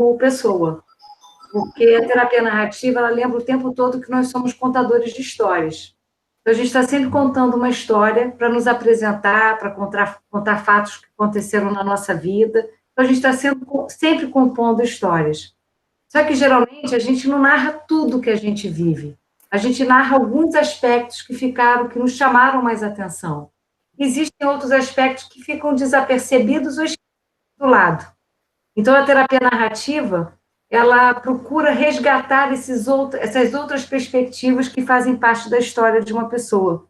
como pessoa. Porque a terapia narrativa, ela lembra o tempo todo que nós somos contadores de histórias. Então, a gente está sempre contando uma história para nos apresentar, para contar fatos que aconteceram na nossa vida. Então, a gente está sempre compondo histórias. Só que, geralmente, a gente não narra tudo que a gente vive. A gente narra alguns aspectos que nos chamaram mais atenção. Existem outros aspectos que ficam desapercebidos ou esquecidos do lado. Então, a terapia narrativa, ela procura resgatar essas outras perspectivas que fazem parte da história de uma pessoa.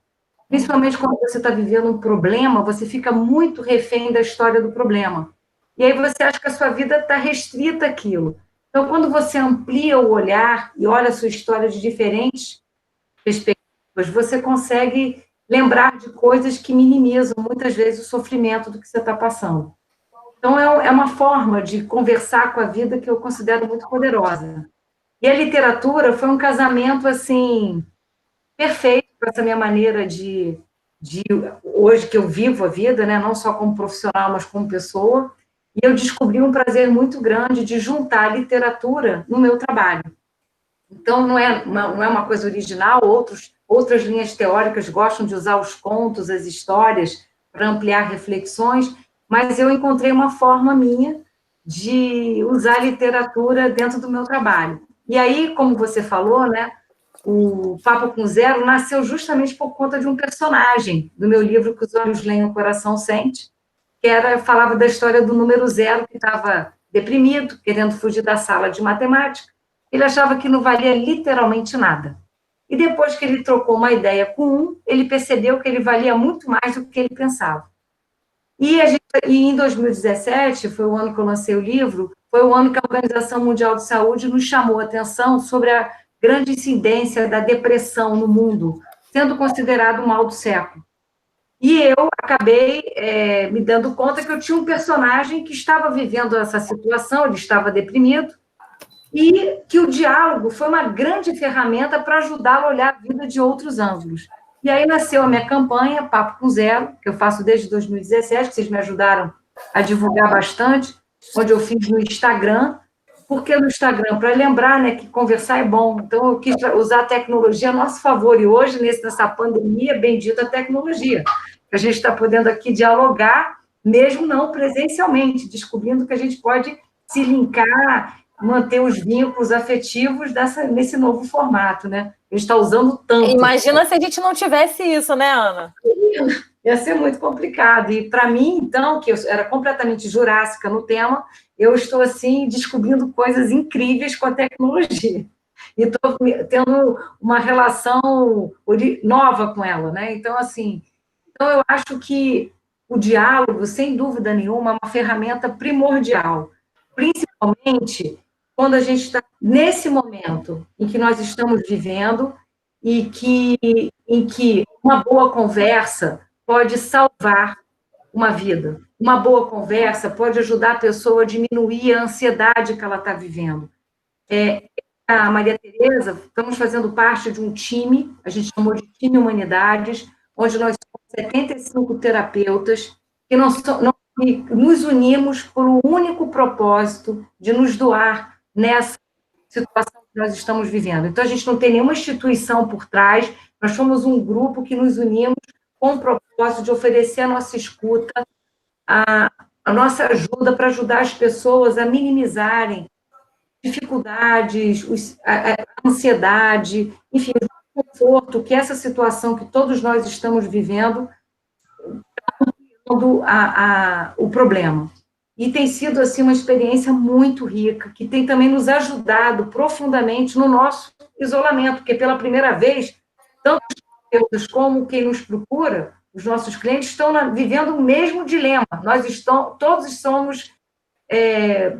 Principalmente quando você está vivendo um problema, você fica muito refém da história do problema. E aí você acha que a sua vida está restrita àquilo. Então, quando você amplia o olhar e olha a sua história de diferentes perspectivas, você consegue lembrar de coisas que minimizam, muitas vezes, o sofrimento do que você está passando. Então, é uma forma de conversar com a vida que eu considero muito poderosa. E a literatura foi um casamento, assim, perfeito para essa minha maneira de hoje que eu vivo a vida, né, não só como profissional, mas como pessoa, e eu descobri um prazer muito grande de juntar a literatura no meu trabalho. Então, não é uma coisa original, outras linhas teóricas gostam de usar os contos, as histórias, para ampliar reflexões, mas eu encontrei uma forma minha de usar a literatura dentro do meu trabalho. E aí, como você falou, né, o Papo com Zero nasceu justamente por conta de um personagem do meu livro Que os Olhos Leem, o Coração Sente, falava da história do número zero, que estava deprimido, querendo fugir da sala de matemática. Ele achava que não valia literalmente nada. E depois que ele trocou uma ideia com ele percebeu que ele valia muito mais do que ele pensava. E em 2017, foi o ano que eu lancei o livro, foi o ano que a Organização Mundial de Saúde nos chamou a atenção sobre a grande incidência da depressão no mundo, sendo considerado o mal do século. E eu acabei me dando conta que eu tinha um personagem que estava vivendo essa situação, ele estava deprimido, e que o diálogo foi uma grande ferramenta para ajudá-lo a olhar a vida de outros ângulos. E aí nasceu a minha campanha, Papo com Zero, que eu faço desde 2017, que vocês me ajudaram a divulgar bastante, onde eu fiz no Instagram. Por que no Instagram? Para lembrar, né, que conversar é bom. Então, eu quis usar a tecnologia a nosso favor. E hoje, nessa pandemia, bendita tecnologia, que a gente está podendo aqui dialogar, mesmo não presencialmente, descobrindo que a gente pode se linkar, manter os vínculos afetivos nesse novo formato, né? A gente está usando tanto. Imagina se a gente não tivesse isso, né, Ana? Ia ser muito complicado. E para mim, então, que eu era completamente jurássica no tema, eu estou, assim, descobrindo coisas incríveis com a tecnologia. E estou tendo uma relação nova com ela, né? Então, assim, eu acho que o diálogo, sem dúvida nenhuma, é uma ferramenta primordial, principalmente quando a gente está nesse momento em que nós estamos vivendo e em que uma boa conversa pode salvar uma vida. Uma boa conversa pode ajudar a pessoa a diminuir a ansiedade que ela está vivendo. A Maria Tereza, estamos fazendo parte de um time, a gente chamou de Time Humanidades, onde nós somos 75 terapeutas que nos unimos por um único propósito de nos doar nessa situação que nós estamos vivendo. Então, a gente não tem nenhuma instituição por trás, nós somos um grupo que nos unimos com o propósito de oferecer a nossa escuta, a nossa ajuda para ajudar as pessoas a minimizarem dificuldades, a ansiedade, enfim, o conforto que essa situação que todos nós estamos vivendo o problema. E tem sido, assim, uma experiência muito rica, que tem também nos ajudado profundamente no nosso isolamento, porque pela primeira vez, tanto os terapeutas como quem nos procura, os nossos clientes, estão vivendo o mesmo dilema. Todos somos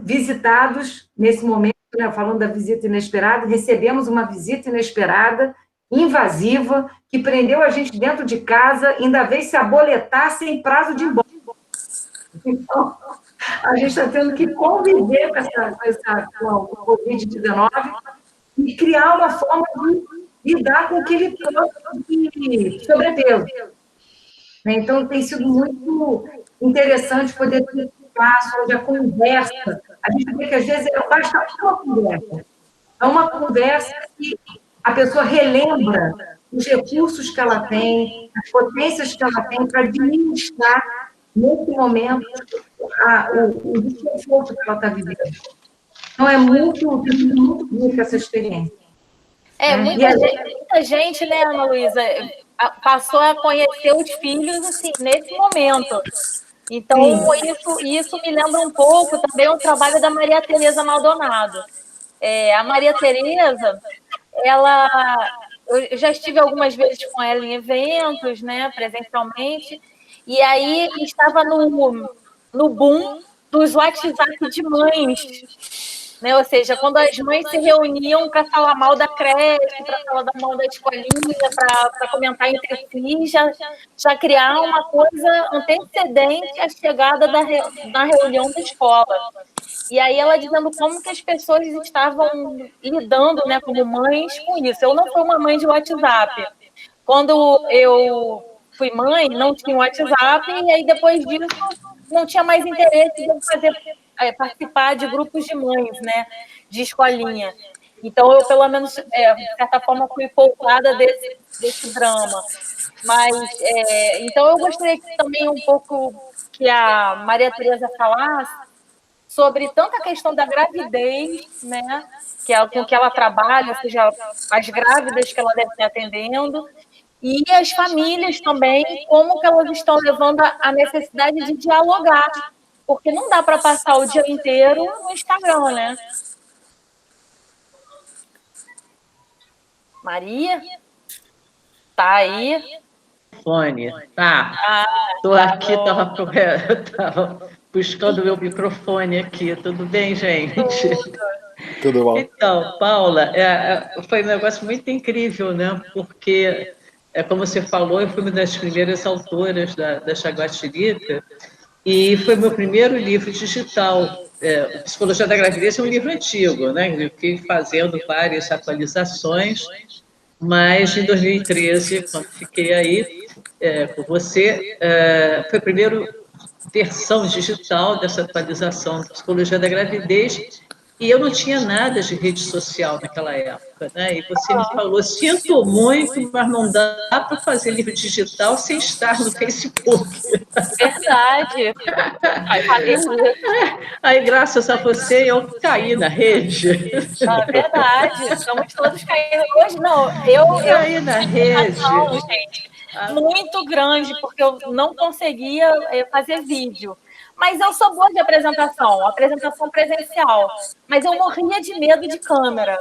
visitados nesse momento, né, falando da visita inesperada, recebemos uma visita inesperada, invasiva, que prendeu a gente dentro de casa, ainda veio se aboletar sem prazo de ir embora. Então, a gente está tendo que conviver com o Covid-19 e criar uma forma de lidar com o que ele trouxe de sobrepeso. Então, tem sido muito interessante poder ter um espaço onde a conversa A gente vê que, às vezes, basta uma conversa. É uma conversa que a pessoa relembra os recursos que ela tem, as potências que ela tem para administrar, nesse momento, o desconforto que ela está vivendo. Então, é muito rica essa experiência. Muita gente, né, Ana Luísa, passou a conhecer os filhos assim, nesse momento. Então, isso me lembra um pouco também o trabalho da Maria Tereza Maldonado. A Maria Tereza, eu já estive algumas vezes com ela em eventos, né, presencialmente, e aí estava no boom dos WhatsApp de mães, né? Ou seja, quando as mães se reuniam para falar mal da creche, para falar mal da escolinha, para comentar entre si, já criar uma coisa antecedente à chegada da reunião da escola. E aí ela dizendo como que as pessoas estavam lidando, né, como mães com isso. Eu não fui uma mãe de WhatsApp. Quando eu fui mãe, não tinha WhatsApp, e aí depois disso não tinha mais interesse em participar de grupos de mães, né, de escolinha. Então eu, pelo menos, de certa forma, fui poupada desse drama. Mas, então eu gostaria que também um pouco que a Maria Tereza falasse sobre tanta a questão da gravidez, né, com que ela trabalha, ou seja, as grávidas que ela deve estar atendendo, e as famílias também, como que elas estão levando a necessidade de dialogar, porque não dá para passar o dia inteiro no Instagram, né? Maria? Tá aí? Fone, tá. Estou aqui, estava buscando o meu microfone aqui. Tudo bem, gente? Tudo bom. Então, Paula, foi um negócio muito incrível, né? Porque, como você falou, eu fui uma das primeiras autoras da Jaguatirica e foi meu primeiro livro digital. Psicologia da Gravidez é um livro antigo, né? Eu fiquei fazendo várias atualizações, mas em 2013, quando fiquei aí com você, foi a primeira versão digital dessa atualização da Psicologia da Gravidez. E eu não tinha nada de rede social naquela época, né? E você me falou, sinto muito, mas não dá para fazer livro digital sem estar no Facebook. Verdade. Aí, graças a você, eu caí na rede. Verdade. Estamos todos caindo. Hoje, não. Eu caí na rede. Gente, muito grande, porque eu não conseguia fazer vídeo. Mas eu sou boa de apresentação presencial. Mas eu morria de medo de câmera.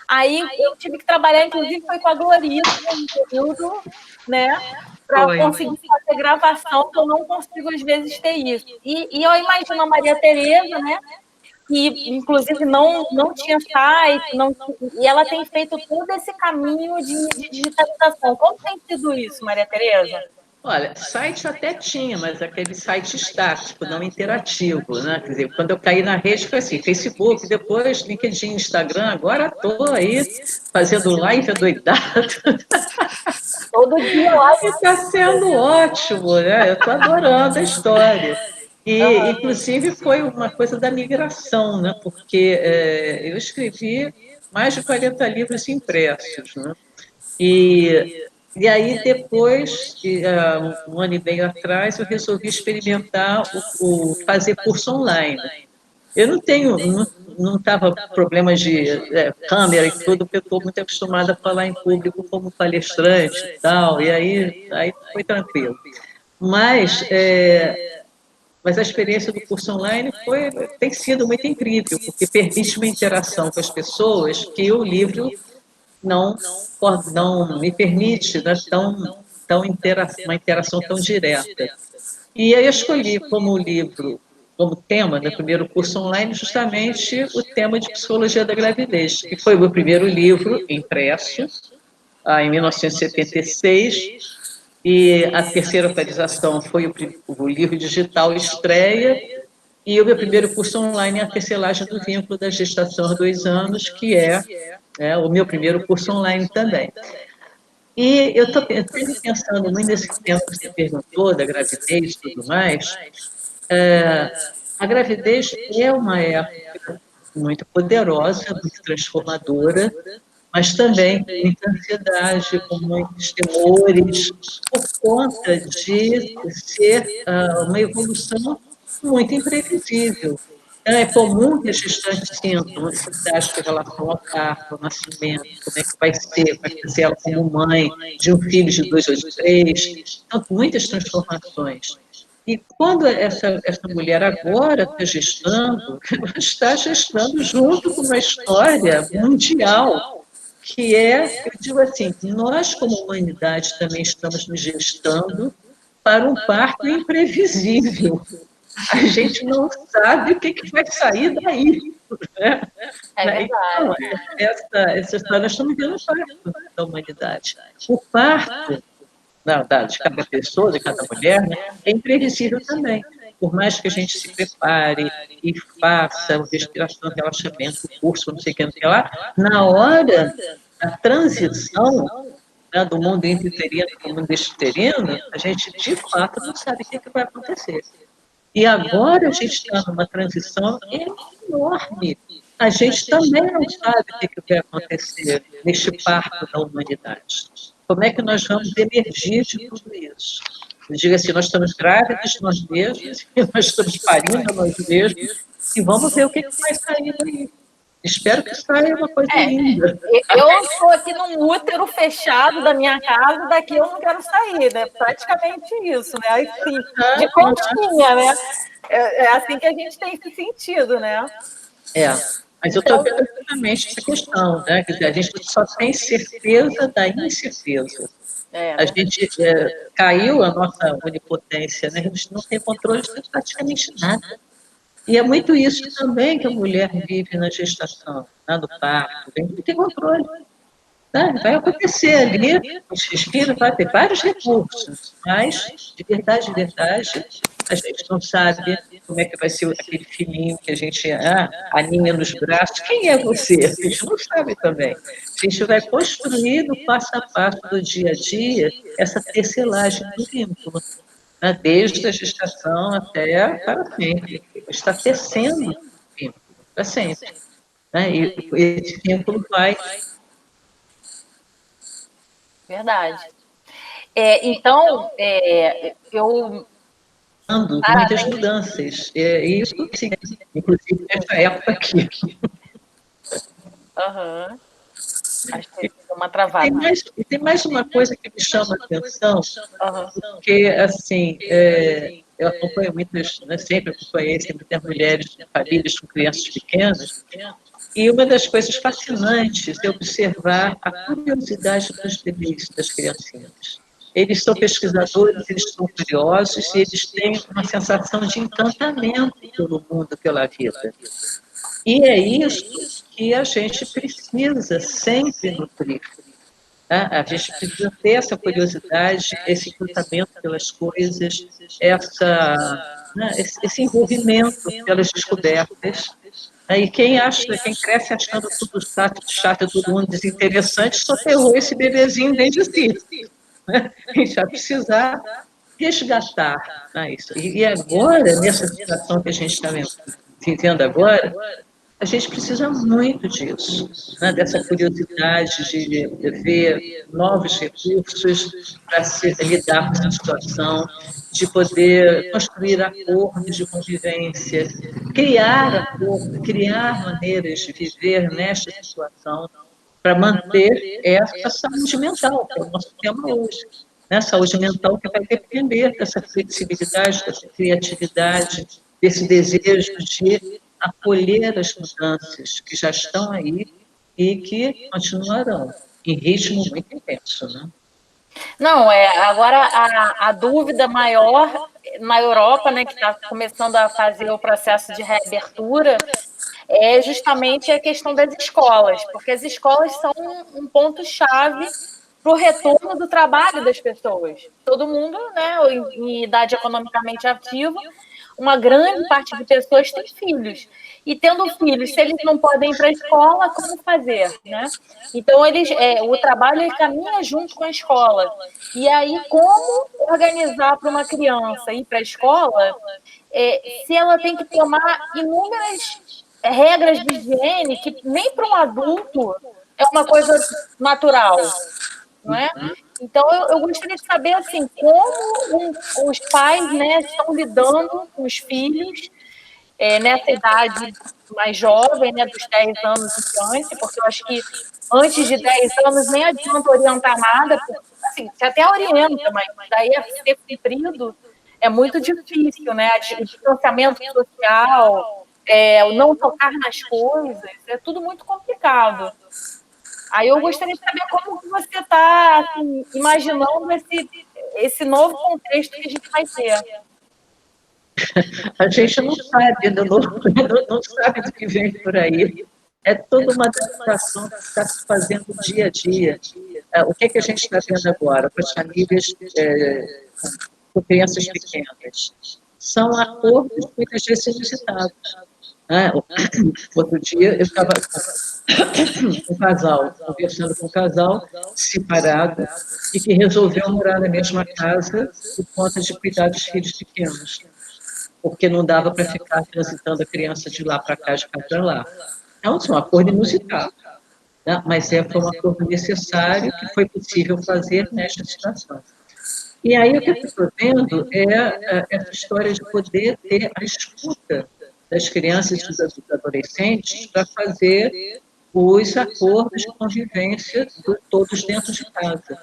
Aí eu tive que trabalhar, inclusive, foi com a Glorita no período, né? Para conseguir fazer gravação, que eu não consigo, às vezes, ter isso. E eu imagino a Maria Tereza, né? Que, inclusive, não tinha site, e ela tem feito todo esse caminho de digitalização. Como tem sido isso, Maria Tereza? Olha, site até tinha, mas aquele site estático, não interativo, né? Quer dizer, quando eu caí na rede foi assim, Facebook, depois LinkedIn, Instagram, agora estou aí fazendo live adoidado. Todo dia live. Está sendo ótimo, né? Eu estou adorando a história. E, inclusive, foi uma coisa da migração, né? Porque eu escrevi mais de 40 livros impressos, né? E aí, depois, um ano e meio atrás, eu resolvi experimentar fazer curso online. Eu não estava problemas de câmera e tudo, porque eu estou muito acostumada a falar em público como palestrante e tal, e aí foi tranquilo. Mas a experiência do curso online tem sido muito incrível, porque permite uma interação com as pessoas que o livro não me permite, né, uma interação tão direta. E aí eu escolhi como tema do primeiro curso online, justamente o tema de Psicologia da Gravidez, que foi o meu primeiro livro impresso, em 1976, e a terceira atualização foi o livro digital Estreia, e o meu primeiro curso online é a Tecelagem do Vínculo da Gestação aos 2 anos, que é o meu primeiro curso online também. E eu estou pensando muito nesse tema que você perguntou, da gravidez e tudo mais, A gravidez é uma época muito poderosa, muito transformadora, mas também com muita ansiedade, com muitos temores, por conta de ser uma evolução muito imprevisível. Então, é comum que as gestantes sintam ansiedade com relação ao parto, ao nascimento, como é que vai ser ela como mãe de um filho de 2 ou de 3, então, muitas transformações. E quando essa mulher agora está gestando, ela está gestando junto com uma história mundial, que é, eu digo assim, nós como humanidade também estamos nos gestando para um parto imprevisível. A gente não sabe o que vai sair daí. Né? É verdade. Então, essa história, nós estamos vendo o parto da humanidade. O parto de cada pessoa, de cada mulher, né, é imprevisível também. Por mais que a gente se prepare e faça respiração, relaxamento, curso, não sei o que, não sei lá, na hora da transição, né, do mundo intrauterino para o mundo extrauterino, a gente, de fato, não sabe o que vai acontecer. E agora a gente está numa transição enorme. A gente também não sabe o que vai acontecer neste parto da humanidade. Como é que nós vamos emergir de tudo isso? Eu digo assim, nós estamos grávidas de nós mesmos, nós estamos parindo a nós mesmos, e vamos ver o que vai sair daí. Espero que saia uma coisa linda. Eu estou aqui num útero fechado da minha casa, daqui eu não quero sair, né? Praticamente isso, né? Assim, de continha, né? É assim que a gente tem se sentido, né? Mas eu estou vendo exatamente essa questão, né? Quer dizer, a gente só tem certeza da incerteza. A gente caiu a nossa onipotência, né? A gente não tem controle de praticamente nada. E é muito isso também que a mulher vive na gestação, no parto, não tem controle. Tá? Vai acontecer ali, o respiro vai ter vários recursos, mas, de verdade, a gente não sabe como é que vai ser aquele filhinho que a gente aninha nos braços. Quem é você? A gente não sabe também. A gente vai construir no passo a passo do dia a dia essa tecelagem do vínculo, né? Desde a gestação até para sempre. Está tecendo o vínculo para sempre. Né? E esse vínculo vai... Verdade. Então, eu... muitas mudanças. Isso, sim, inclusive nessa época aqui. Acho que deu uma travada. Tem mais uma coisa que me chama a atenção, porque, assim, eu acompanho muitas, né, sempre acompanhei muitas mulheres, famílias com crianças pequenas, e uma das coisas fascinantes é observar a curiosidade dos bebês, das criancinhas. Eles são pesquisadores, eles são curiosos e eles têm uma sensação de encantamento pelo mundo, pela vida. E é isso que a gente precisa sempre nutrir. Né? A gente precisa ter essa curiosidade, esse encantamento pelas coisas, esse envolvimento pelas descobertas. E quem cresce achando tudo chato, todo mundo desinteressante, só ferrou esse bebezinho dentro de si. Né? A gente vai precisar resgatar isso. E agora, nessa situação que a gente está vivendo agora, a gente precisa muito disso, né? Dessa curiosidade de ver novos recursos para lidar com essa situação, de poder construir acordos de convivência, criar acordos, criar maneiras de viver nesta situação para manter essa saúde mental, que é o nosso tema hoje. Né? Saúde mental que vai depender dessa flexibilidade, dessa criatividade, desse desejo de acolher as mudanças que já estão aí e que continuarão em ritmo muito intenso, né? Não, agora a dúvida maior na Europa, né, que está começando a fazer o processo de reabertura, é justamente a questão das escolas, porque as escolas são um ponto-chave para o retorno do trabalho das pessoas. Todo mundo, né, em idade economicamente ativa, uma grande parte de pessoas tem filhos. E tendo filhos, se eles não podem ir para a escola, como fazer? Né? Então, o trabalho ele caminha junto com a escola. E aí, como organizar para uma criança ir para a escola se ela tem que tomar inúmeras regras de higiene que nem para um adulto é uma coisa natural, não é? Então, eu gostaria de saber, assim, como os pais, né, estão lidando com os filhos nessa idade mais jovem, né, dos 10 anos em diante, porque eu acho que antes de 10 anos nem adianta orientar nada, porque, assim, você até orienta, mas daí a ser cumprido é muito difícil, né? O distanciamento social, o não tocar nas coisas, é tudo muito complicado. Aí eu gostaria de saber como que você está assim, imaginando esse novo contexto que a gente vai ter. A gente não sabe não sabe do que vem por aí. É toda uma adaptação que está se fazendo dia a dia. O que a gente está vendo agora com as famílias com crianças pequenas? São acordos muitas vezes inusitados. Outro dia eu estava com um casal, conversando com um casal separado e que resolveu morar na mesma casa por conta de cuidar dos filhos pequenos, porque não dava para ficar transitando a criança de lá para cá, de cá para lá. Então, é um acordo inusitado, né? Mas foi um acordo necessário que foi possível fazer nesta situação. E aí o que eu estou vendo é essa história de poder ter a escuta das crianças e dos adolescentes para fazer os acordos de convivência de todos dentro de casa.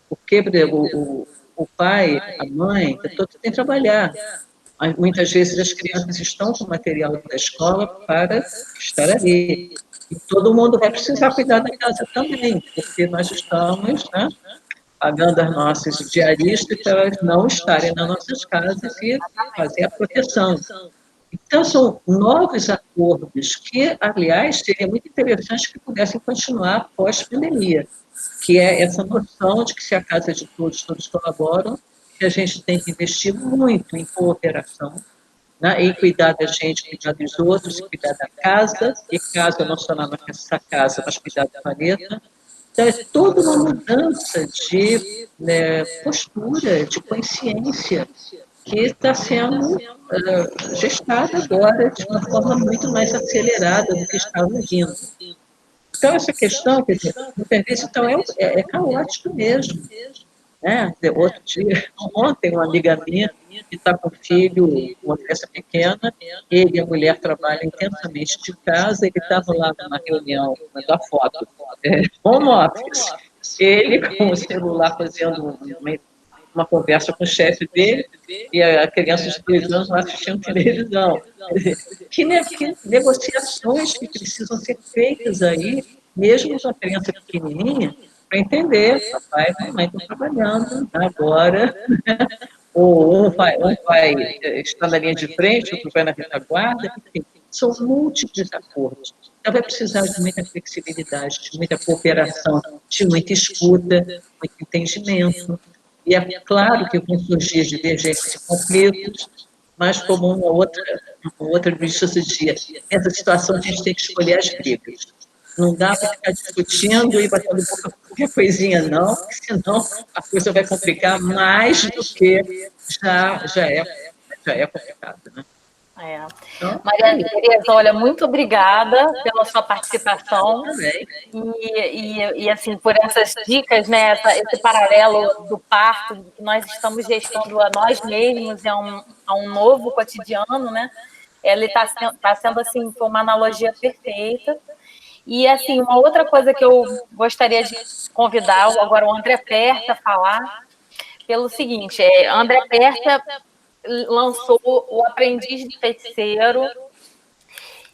Porque, por exemplo, o pai, a mãe, todos têm que trabalhar. Muitas vezes as crianças estão com material da escola para estar ali. E todo mundo vai precisar cuidar da casa também, porque nós estamos, né, pagando as nossas diaristas para elas não estarem nas nossas casas e fazer a proteção. Então, são novos acordos que, aliás, seria muito interessante que pudessem continuar pós-pandemia, que é essa noção de que se a casa é de todos, todos colaboram, que a gente tem que investir muito em cooperação, né, em cuidar da gente, cuidar dos outros, cuidar da casa, e casa não só na nossa casa, mas cuidar do planeta. Então, é toda uma mudança de postura, de consciência, que está sendo gestada agora de uma forma muito mais acelerada do que estava vindo. Então, essa questão, quer dizer, muitas vezes, então, é caótico mesmo. Né? Outro dia, ontem, uma amiga minha que está com um filho, uma criança pequena, ele e a mulher trabalham intensamente de casa, ele estava lá numa reunião, da foto, home office, ele com o celular fazendo uma conversa com o chefe dele, e a criança de 2 anos lá assistindo televisão. Que negociações que precisam ser feitas aí, mesmo com a criança pequenininha, para entender, papai e mamãe estão trabalhando agora, ou um vai estar na linha de frente, outro vai na retaguarda, enfim, são múltiplos acordos. Então vai precisar de muita flexibilidade, de muita cooperação, de muita escuta, muito entendimento. E é claro que vão surgir divergências e conflitos, mas como uma outra disse esse dia, nessa situação a gente tem que escolher as brigas. Não dá para ficar discutindo e batendo boca por qualquer coisinha, não, porque senão a coisa vai complicar mais do que já é complicado, né? Então, Maria Tereza, olha, muito obrigada pela sua participação e assim, por essas dicas, né, esse paralelo do parto que nós estamos gestando a nós mesmos, a um novo cotidiano, né? Ele está sendo, assim, uma analogia perfeita. E, assim, uma outra coisa que eu gostaria de convidar agora o André Perta a falar, pelo seguinte, André Perta lançou O Aprendiz de Feiticeiro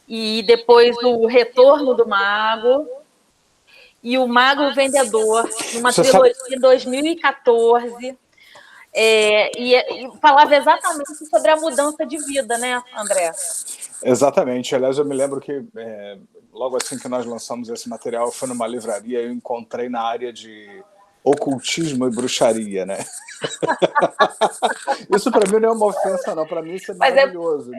e depois O Retorno do Mago e O Mago Vendedor, numa trilogia de 2014, e falava exatamente sobre a mudança de vida, né, André? Exatamente. Aliás, eu me lembro que logo assim que nós lançamos esse material, eu fui numa livraria e eu encontrei na área de ocultismo e bruxaria, né? Isso para mim não é uma ofensa, não. Para mim isso é maravilhoso.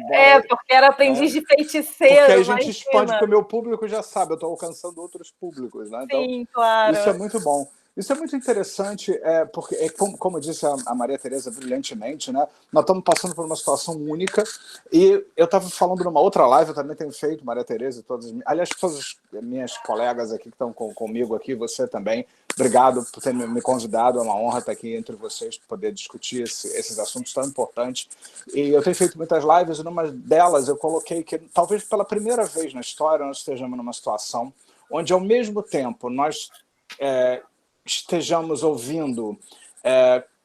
Porque era aprendiz de feiticeiro. Porque aí a gente expande, porque o meu público já sabe, eu estou alcançando outros públicos, né? Então, sim, claro. Isso é muito bom. Isso é muito interessante, porque, como disse a Maria Tereza brilhantemente, né, nós estamos passando por uma situação única, e eu estava falando numa outra live, eu também tenho feito, Maria Tereza e aliás, todas as minhas colegas aqui que estão comigo aqui, você também, obrigado por ter me convidado, é uma honra estar aqui entre vocês, poder discutir esses assuntos tão importantes. E eu tenho feito muitas lives, e numa delas eu coloquei que talvez pela primeira vez na história nós estejamos numa situação onde, ao mesmo tempo, nós estejamos ouvindo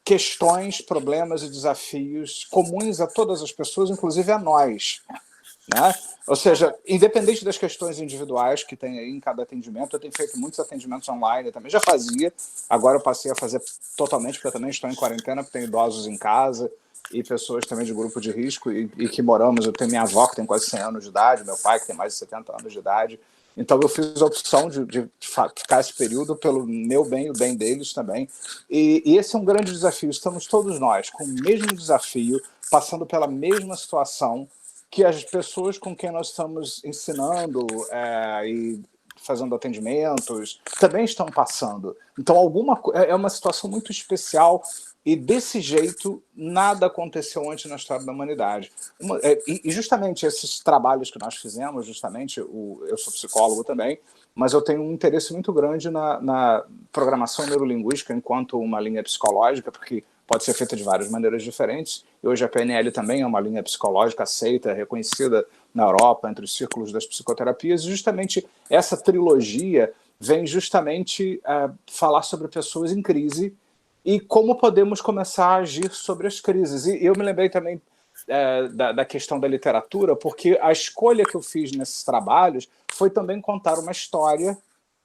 questões, problemas e desafios comuns a todas as pessoas, inclusive a nós, né? Ou seja, independente das questões individuais que tem aí em cada atendimento, eu tenho feito muitos atendimentos online, eu também já fazia, agora eu passei a fazer totalmente, porque eu também estou em quarentena, porque tenho idosos em casa e pessoas também de grupo de risco, e que moramos, eu tenho minha avó que tem quase 100 anos de idade, meu pai que tem mais de 70 anos de idade. Então, eu fiz a opção de ficar esse período pelo meu bem e o bem deles também. E esse é um grande desafio. Estamos todos nós com o mesmo desafio, passando pela mesma situação que as pessoas com quem nós estamos ensinando e fazendo atendimentos também estão passando. Então, é uma situação muito especial. E, desse jeito, nada aconteceu antes na história da humanidade. E justamente esses trabalhos que nós fizemos, justamente, eu sou psicólogo também, mas eu tenho um interesse muito grande na programação neurolinguística enquanto uma linha psicológica, porque pode ser feita de várias maneiras diferentes. E hoje a PNL também é uma linha psicológica aceita, reconhecida na Europa, entre os círculos das psicoterapias. E justamente essa trilogia vem justamente falar sobre pessoas em crise e como podemos começar a agir sobre as crises. E eu me lembrei também da questão da literatura, porque a escolha que eu fiz nesses trabalhos foi também contar uma história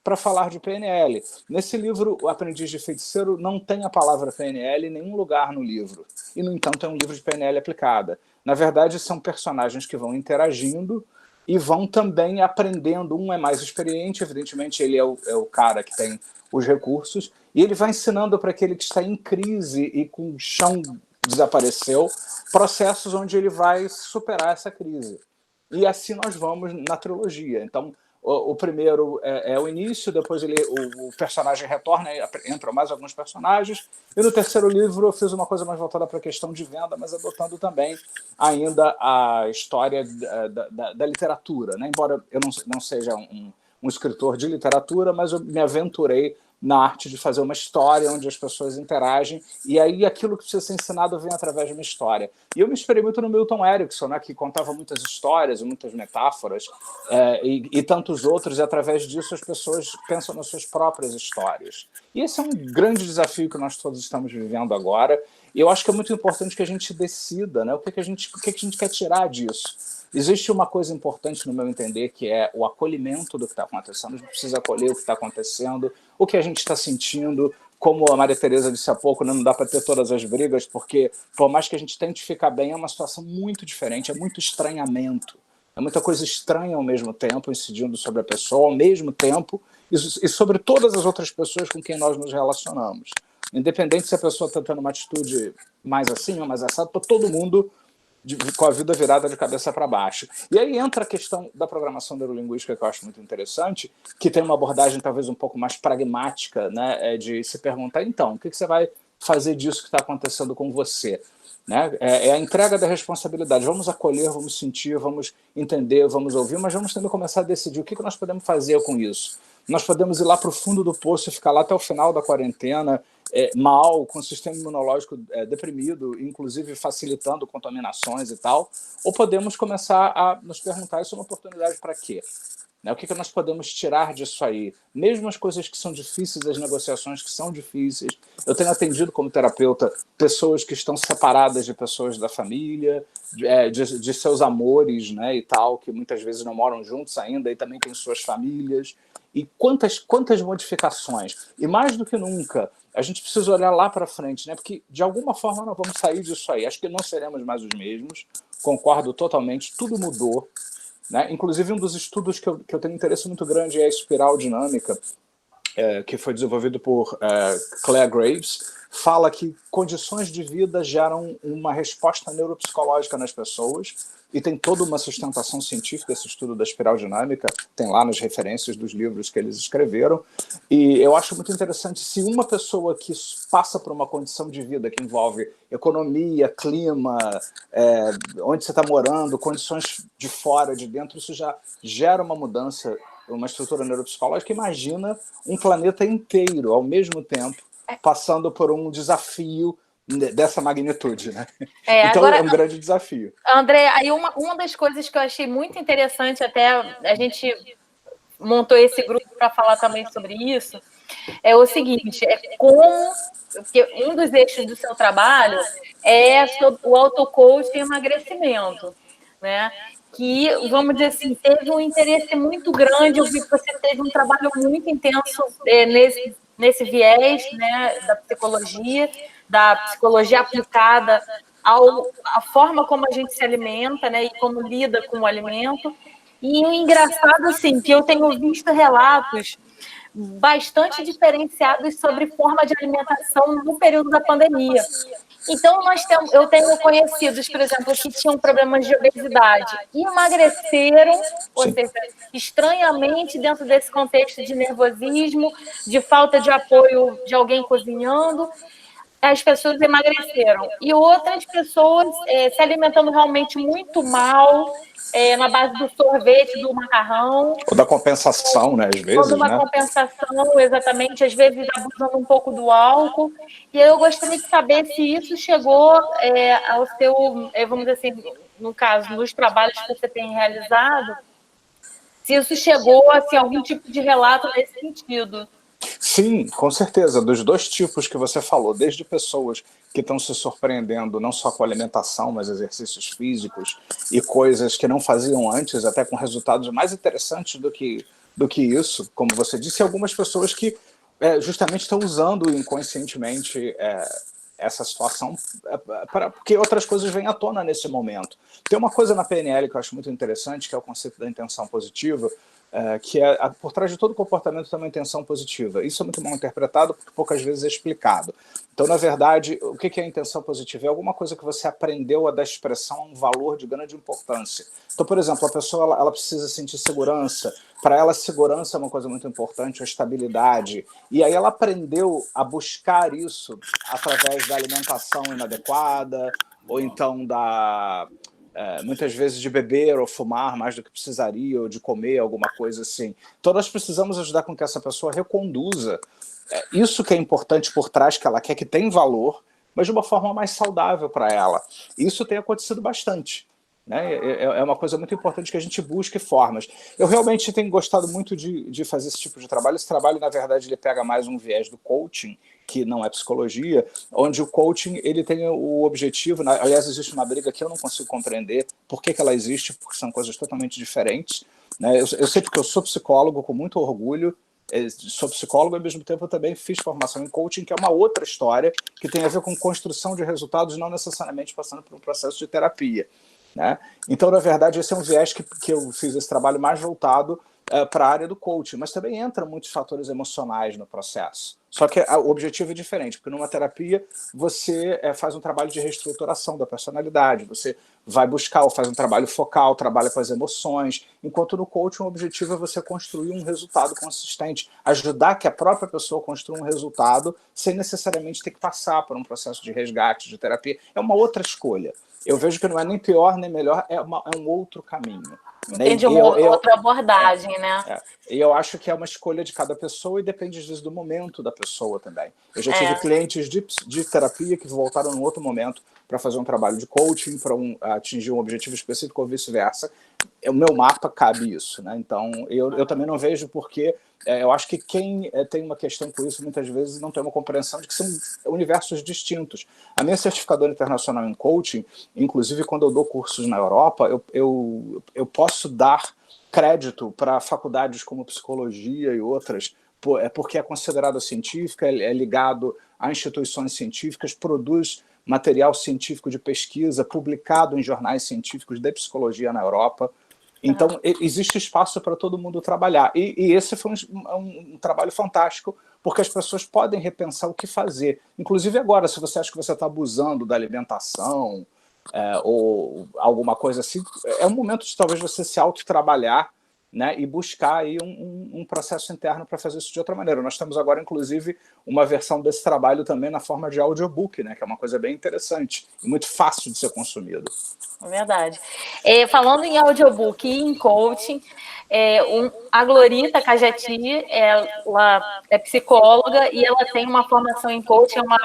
para falar de PNL. Nesse livro, O Aprendiz de Feiticeiro, não tem a palavra PNL em nenhum lugar no livro. E, no entanto, é um livro de PNL aplicada. Na verdade, são personagens que vão interagindo e vão também aprendendo. Um é mais experiente, evidentemente, ele é o cara que tem os recursos, e ele vai ensinando para aquele que está em crise e com o chão desapareceu, processos onde ele vai superar essa crise. E assim nós vamos na trilogia. Então, o primeiro é o início, depois o personagem retorna, entram mais alguns personagens, e no terceiro livro eu fiz uma coisa mais voltada para a questão de venda, mas adotando também ainda a história da literatura, né? Embora eu não seja um escritor de literatura, mas eu me aventurei na arte de fazer uma história onde as pessoas interagem, e aí aquilo que precisa ser ensinado vem através de uma história. E eu me inspirei muito no Milton Erickson, né, que contava muitas histórias, muitas metáforas, e tantos outros, e através disso as pessoas pensam nas suas próprias histórias. E esse é um grande desafio que nós todos estamos vivendo agora, e eu acho que é muito importante que a gente decida, né, o que a gente quer tirar disso. Existe uma coisa importante, no meu entender, que é o acolhimento do que está acontecendo. A gente precisa acolher o que está acontecendo, o que a gente está sentindo. Como a Maria Tereza disse há pouco, não dá para ter todas as brigas, porque, por mais que a gente tente ficar bem, é uma situação muito diferente, é muito estranhamento. É muita coisa estranha ao mesmo tempo, incidindo sobre a pessoa, ao mesmo tempo, e sobre todas as outras pessoas com quem nós nos relacionamos. Independente se a pessoa está tendo uma atitude mais assim ou mais assada, para todo mundo com a vida virada de cabeça para baixo. E aí entra a questão da programação neurolinguística, que eu acho muito interessante, que tem uma abordagem talvez um pouco mais pragmática, né, de se perguntar, então, o que você vai fazer disso que está acontecendo com você? Né? É a entrega da responsabilidade. Vamos acolher, vamos sentir, vamos entender, vamos ouvir, mas vamos também começar a decidir o que nós podemos fazer com isso. Nós podemos ir lá para o fundo do poço e ficar lá até o final da quarentena, mal, com o sistema imunológico deprimido, inclusive facilitando contaminações e tal, ou podemos começar a nos perguntar, isso é uma oportunidade para quê? Né? O que nós podemos tirar disso aí? Mesmo as coisas que são difíceis, as negociações que são difíceis. Eu tenho atendido como terapeuta pessoas que estão separadas de pessoas da família, de seus amores, né, e tal, que muitas vezes não moram juntos ainda e também têm suas famílias. E quantas modificações. E mais do que nunca, a gente precisa olhar lá para frente, né? Porque de alguma forma nós vamos sair disso aí. Acho que não seremos mais os mesmos, concordo totalmente, tudo mudou. Né? Inclusive, um dos estudos que eu tenho interesse muito grande é a espiral dinâmica, que foi desenvolvido por Claire Graves, fala que condições de vida geram uma resposta neuropsicológica nas pessoas, e tem toda uma sustentação científica esse estudo da espiral dinâmica, tem lá nas referências dos livros que eles escreveram, e eu acho muito interessante se uma pessoa que passa por uma condição de vida que envolve economia, clima, onde você está morando, condições de fora, de dentro, isso já gera uma mudança, uma estrutura neuropsicológica. Imagina um planeta inteiro, ao mesmo tempo, passando por um desafio dessa magnitude, né? Então agora, é um grande desafio. André, aí uma das coisas que eu achei muito interessante, até a gente montou esse grupo para falar também sobre isso, é o seguinte, porque um dos eixos do seu trabalho é sobre o auto-coaching e emagrecimento, né? Que, vamos dizer assim, teve um interesse muito grande, eu vi que você teve um trabalho muito intenso nesse viés, né, da psicologia aplicada à forma como a gente se alimenta, né, e como lida com o alimento. E o engraçado, assim, que eu tenho visto relatos bastante diferenciados sobre forma de alimentação no período da pandemia. Então, eu tenho conhecidos, por exemplo, que tinham problemas de obesidade e emagreceram, ou seja, estranhamente, dentro desse contexto de nervosismo, de falta de apoio de alguém cozinhando, as pessoas emagreceram. E outras pessoas se alimentando realmente muito mal, na base do sorvete, do macarrão. Ou da compensação, né, às vezes, ou de uma compensação, exatamente, às vezes abusando um pouco do álcool. E eu gostaria de saber se isso chegou ao seu, vamos dizer assim, no caso, nos trabalhos que você tem realizado, se isso chegou a assim, algum tipo de relato nesse sentido. Sim, com certeza, dos dois tipos que você falou, desde pessoas que estão se surpreendendo não só com alimentação, mas exercícios físicos e coisas que não faziam antes, até com resultados mais interessantes do que isso, como você disse, e algumas pessoas que justamente estão usando inconscientemente essa situação porque outras coisas vêm à tona nesse momento. Tem uma coisa na PNL que eu acho muito interessante, que é o conceito da intenção positiva, que por trás de todo comportamento tem uma intenção positiva. Isso é muito mal interpretado porque poucas vezes é explicado. Então, na verdade, o que é a intenção positiva? É alguma coisa que você aprendeu a dar expressão a um valor de grande importância. Então, por exemplo, a pessoa ela precisa sentir segurança. Para ela, segurança é uma coisa muito importante, a estabilidade. E aí ela aprendeu a buscar isso através da alimentação inadequada, ou então muitas vezes de beber ou fumar mais do que precisaria, ou de comer alguma coisa assim. Então nós precisamos ajudar com que essa pessoa reconduza isso que é importante por trás, que ela quer, que tem valor, mas de uma forma mais saudável para ela. Isso tem acontecido bastante. Né? É uma coisa muito importante que a gente busque formas. Eu realmente tenho gostado muito de fazer esse tipo de trabalho. Esse trabalho, na verdade, ele pega mais um viés do coaching, que não é psicologia, onde o coaching ele tem o objetivo, aliás, existe uma briga que eu não consigo compreender por que ela existe, porque são coisas totalmente diferentes. Né? Eu sei porque eu sou psicólogo, com muito orgulho, sou psicólogo e ao mesmo tempo eu também fiz formação em coaching, que é uma outra história, que tem a ver com construção de resultados, não necessariamente passando por um processo de terapia. Né? Então, na verdade, esse é um viés que eu fiz esse trabalho mais voltado para a área do coaching, mas também entram muitos fatores emocionais no processo. Só que o objetivo é diferente, porque numa terapia você faz um trabalho de reestruturação da personalidade, você vai buscar ou faz um trabalho focal, trabalha com as emoções, enquanto no coaching o objetivo é você construir um resultado consistente, ajudar que a própria pessoa construa um resultado sem necessariamente ter que passar por um processo de resgate, de terapia. É uma outra escolha. Eu vejo que não é nem pior nem melhor, é um outro caminho. Entendi, outra abordagem, né? E eu acho que é uma escolha de cada pessoa e depende, às vezes, do momento da pessoa também. Eu já tive clientes de terapia que voltaram num outro momento para fazer um trabalho de coaching, para atingir um objetivo específico ou vice-versa. O meu mapa cabe isso. Né? Então, eu também não vejo porque eu acho que quem tem uma questão com isso, muitas vezes, não tem uma compreensão de que são universos distintos. A minha certificadora internacional em coaching, inclusive quando eu dou cursos na Europa, eu posso dar crédito para faculdades como psicologia e outras, porque é considerada científica, é ligado a instituições científicas, produz material científico de pesquisa publicado em jornais científicos de psicologia na Europa. Então, existe espaço para todo mundo trabalhar. E esse foi um trabalho fantástico, porque as pessoas podem repensar o que fazer. Inclusive agora, se você acha que você está abusando da alimentação, ou alguma coisa assim, é um momento de talvez você se autotrabalhar, né, e buscar aí um processo interno para fazer isso de outra maneira. Nós temos agora, inclusive, uma versão desse trabalho também na forma de audiobook, né, que é uma coisa bem interessante e muito fácil de ser consumido. É verdade. Falando em audiobook e em coaching, a Glorita Cajati, ela é psicóloga e ela tem uma formação em coaching, é uma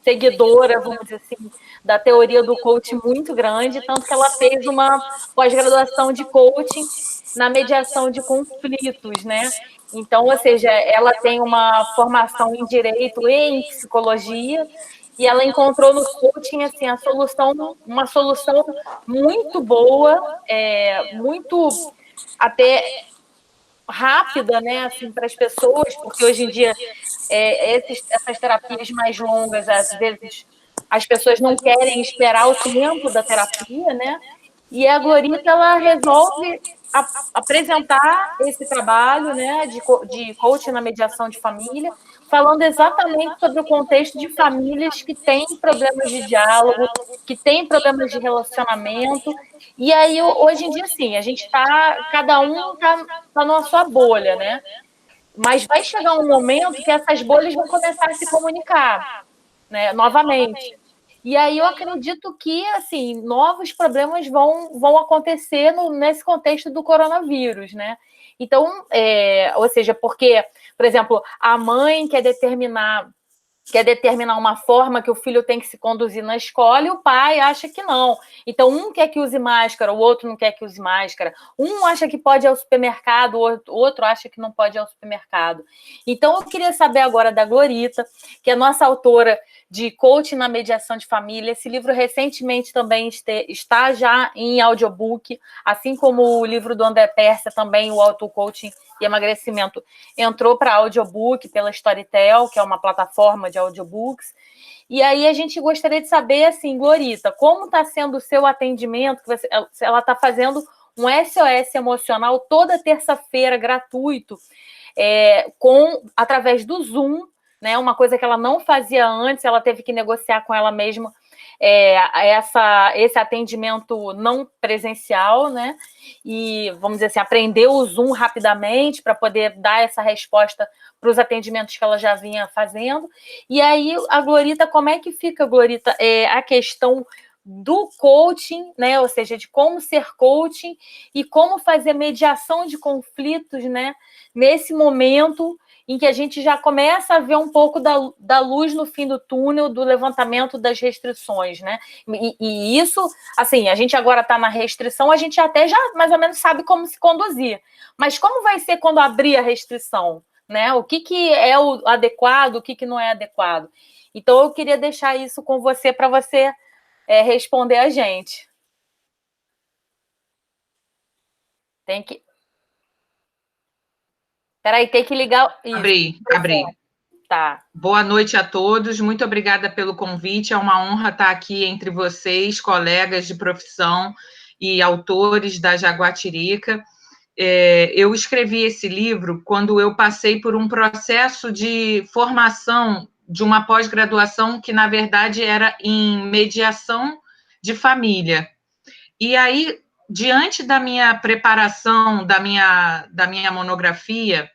seguidora, vamos dizer assim, da teoria do coaching muito grande, tanto que ela fez uma pós-graduação de coaching na mediação de conflitos, né? Então, ou seja, ela tem uma formação em direito e em psicologia, e ela encontrou no coaching assim, uma solução muito boa, muito até rápida, né, assim, para as pessoas, porque hoje em dia essas terapias mais longas, às vezes as pessoas não querem esperar o tempo da terapia, né? E a Glorita, ela resolve apresentar esse trabalho, né, de coaching na mediação de família, falando exatamente sobre o contexto de famílias que têm problemas de diálogo, que têm problemas de relacionamento. E aí, hoje em dia, sim, a gente cada um está na sua bolha, né? Mas vai chegar um momento que essas bolhas vão começar a se comunicar, né, novamente. E aí eu acredito que, assim, novos problemas vão acontecer nesse contexto do coronavírus, né? Então, ou seja, porque, por exemplo, a mãe quer determinar uma forma que o filho tem que se conduzir na escola e o pai acha que não. Então, um quer que use máscara, o outro não quer que use máscara. Um acha que pode ir ao supermercado, o outro acha que não pode ir ao supermercado. Então, eu queria saber agora da Glorita, que é nossa autora de Coaching na Mediação de Família. Esse livro recentemente também está já em audiobook, assim como o livro do André Pérsia, também o Auto-Coaching e Emagrecimento, entrou para audiobook pela Storytel, que é uma plataforma de audiobooks. E aí a gente gostaria de saber, assim, Glorita, como está sendo o seu atendimento? Ela está fazendo um SOS emocional toda terça-feira, gratuito, através do Zoom, né? Uma coisa que ela não fazia antes, ela teve que negociar com ela mesma esse atendimento não presencial, né? E, vamos dizer assim, aprendeu o Zoom rapidamente para poder dar essa resposta para os atendimentos que ela já vinha fazendo. E aí, a Glorita, como é que fica, Glorita, a questão do coaching, né? Ou seja, de como ser coaching e como fazer mediação de conflitos, né? Nesse momento em que a gente já começa a ver um pouco da luz no fim do túnel, do levantamento das restrições, né? E isso, assim, a gente agora está na restrição, a gente até já mais ou menos sabe como se conduzir. Mas como vai ser quando abrir a restrição, né? O que é o adequado, o que não é adequado? Então, eu queria deixar isso com você, para você responder a gente. Tem que... Peraí, tem que ligar... Isso. Abri. Tá. Boa noite a todos, muito obrigada pelo convite, é uma honra estar aqui entre vocês, colegas de profissão e autores da Jaguatirica. Eu escrevi esse livro quando eu passei por um processo de formação de uma pós-graduação que, na verdade, era em mediação de família. E aí, diante da minha preparação, da minha monografia,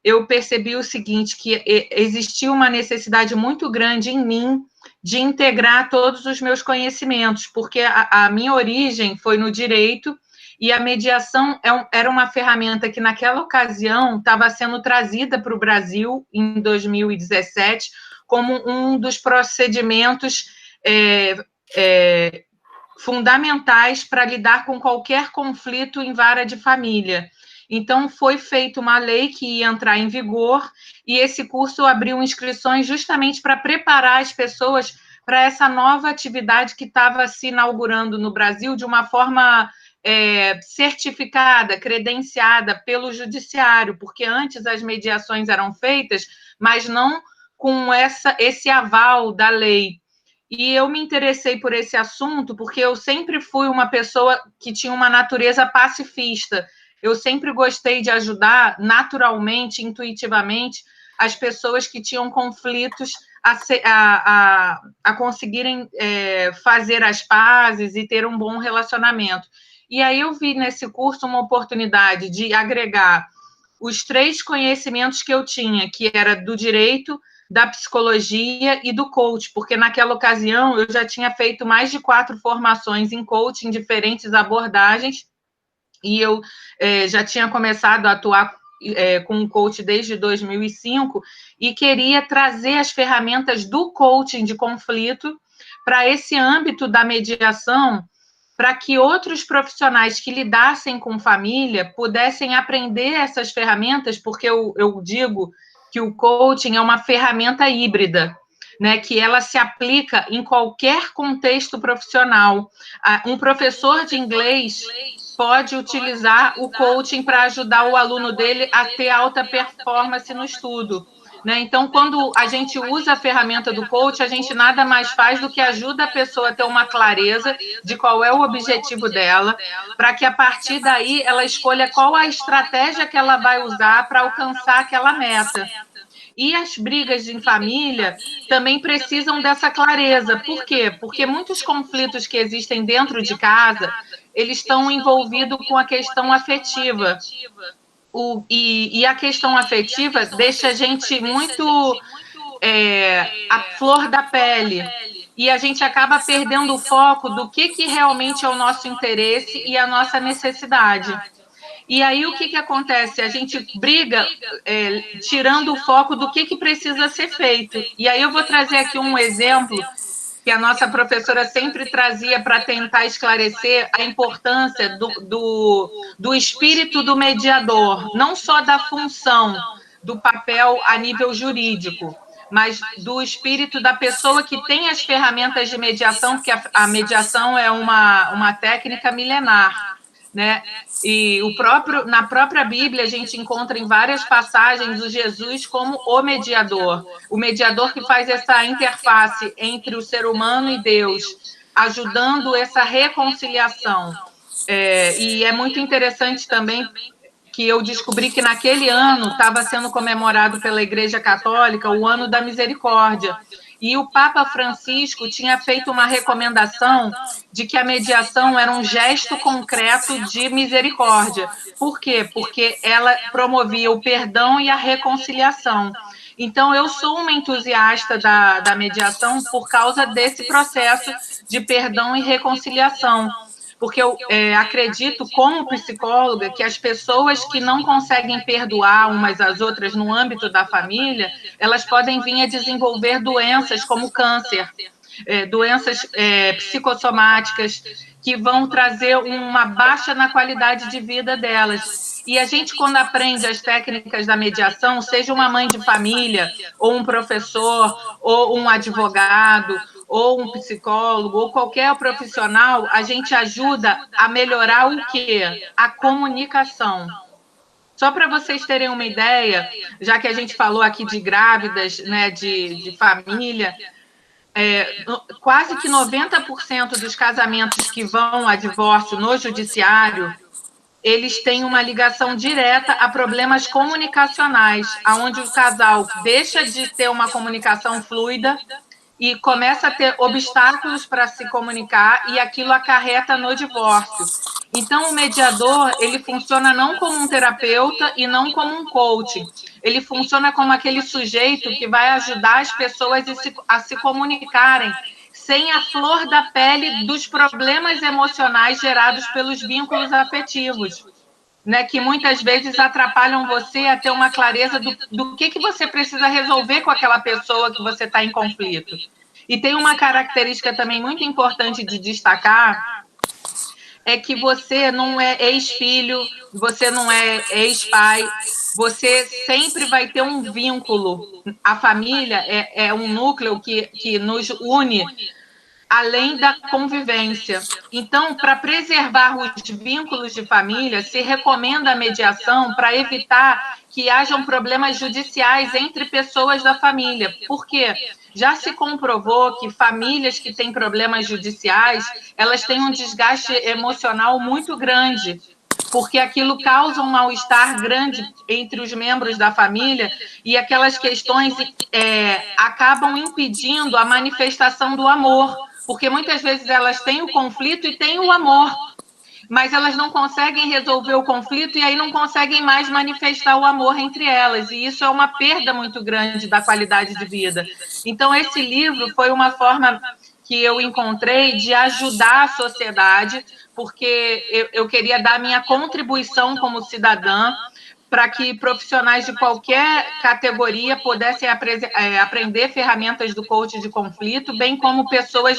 eu percebi o seguinte, que existia uma necessidade muito grande em mim de integrar todos os meus conhecimentos, porque a minha origem foi no direito e a mediação era uma ferramenta que, naquela ocasião, estava sendo trazida para o Brasil, em 2017, como um dos procedimentos fundamentais para lidar com qualquer conflito em vara de família. Então, foi feita uma lei que ia entrar em vigor, e esse curso abriu inscrições justamente para preparar as pessoas para essa nova atividade que estava se inaugurando no Brasil de uma forma certificada, credenciada pelo judiciário, porque antes as mediações eram feitas, mas não com esse aval da lei. E eu me interessei por esse assunto porque eu sempre fui uma pessoa que tinha uma natureza pacifista. Eu sempre gostei de ajudar naturalmente, intuitivamente, as pessoas que tinham conflitos a conseguirem fazer as pazes e ter um bom relacionamento. E aí eu vi nesse curso uma oportunidade de agregar os 3 conhecimentos que eu tinha, que era do direito, da psicologia e do coach, porque naquela ocasião eu já tinha feito mais de 4 formações em coaching, diferentes abordagens, e eu já tinha começado a atuar com o coach desde 2005 e queria trazer as ferramentas do coaching de conflito para esse âmbito da mediação, para que outros profissionais que lidassem com família pudessem aprender essas ferramentas, porque eu digo que o coaching é uma ferramenta híbrida, né, que ela se aplica em qualquer contexto profissional. Um professor de inglês pode utilizar o coaching para ajudar o aluno dele a ter alta performance no estudo. Né? Então, quando a gente usa a ferramenta do coach, a gente nada mais faz do que ajuda a pessoa a ter uma clareza de qual é o objetivo dela, para que a partir daí ela escolha qual a estratégia que ela vai usar para alcançar aquela meta. E as brigas em família também precisam dessa clareza. Por quê? Porque muitos conflitos que existem dentro de casa, eles estão envolvidos com a questão afetiva. E a questão afetiva deixa a gente muito a flor da pele. E a gente acaba perdendo o foco do que realmente é o nosso interesse e a nossa necessidade. E aí, o que acontece? A gente briga tirando o foco do que precisa ser feito. E aí eu vou trazer aqui um exemplo que a nossa professora sempre trazia para tentar esclarecer a importância do espírito do mediador, não só da função, do papel a nível jurídico, mas do espírito da pessoa que tem as ferramentas de mediação, porque a mediação é uma técnica milenar. Né? E na própria Bíblia a gente encontra em várias passagens o Jesus como o mediador que faz essa interface entre o ser humano e Deus, ajudando essa reconciliação. E é muito interessante também que eu descobri que naquele ano estava sendo comemorado pela Igreja Católica o Ano da Misericórdia. E o Papa Francisco tinha feito uma recomendação de que a mediação era um gesto concreto de misericórdia. Por quê? Porque ela promovia o perdão e a reconciliação. Então, eu sou uma entusiasta da mediação por causa desse processo de perdão e reconciliação. Porque eu acredito, como psicóloga, que as pessoas que não conseguem perdoar umas às outras no âmbito da família, elas podem vir a desenvolver doenças como câncer, doenças psicossomáticas, que vão trazer uma baixa na qualidade de vida delas. E a gente, quando aprende as técnicas da mediação, seja uma mãe de família, ou um professor, ou um advogado, ou um psicólogo, ou qualquer profissional, a gente ajuda a melhorar o quê? A comunicação. Só para vocês terem uma ideia, já que a gente falou aqui de grávidas, né, de família, quase que 90% dos casamentos que vão a divórcio no judiciário, eles têm uma ligação direta a problemas comunicacionais, onde o casal deixa de ter uma comunicação fluida e começa a ter obstáculos para se comunicar e aquilo acarreta no divórcio. Então, o mediador, ele funciona não como um terapeuta e não como um coach. Ele funciona como aquele sujeito que vai ajudar as pessoas a se comunicarem sem a flor da pele dos problemas emocionais gerados pelos vínculos afetivos, né, que muitas vezes atrapalham você a ter uma clareza do que você precisa resolver com aquela pessoa que você está em conflito. E tem uma característica também muito importante de destacar, é que você não é ex-filho, você não é ex-pai, você sempre vai ter um vínculo. A família é um núcleo que nos une além da convivência. Então, para preservar os vínculos de família, se recomenda a mediação para evitar que hajam problemas judiciais entre pessoas da família. Por quê? Já se comprovou que famílias que têm problemas judiciais, elas têm um desgaste emocional muito grande, porque aquilo causa um mal-estar grande entre os membros da família e aquelas questões acabam impedindo a manifestação do amor, porque muitas vezes elas têm o conflito e têm o amor, mas elas não conseguem resolver o conflito e aí não conseguem mais manifestar o amor entre elas, e isso é uma perda muito grande da qualidade de vida. Então, esse livro foi uma forma que eu encontrei de ajudar a sociedade, porque eu queria dar minha contribuição como cidadã para que profissionais de qualquer categoria pudessem aprender ferramentas do coaching de conflito, bem como pessoas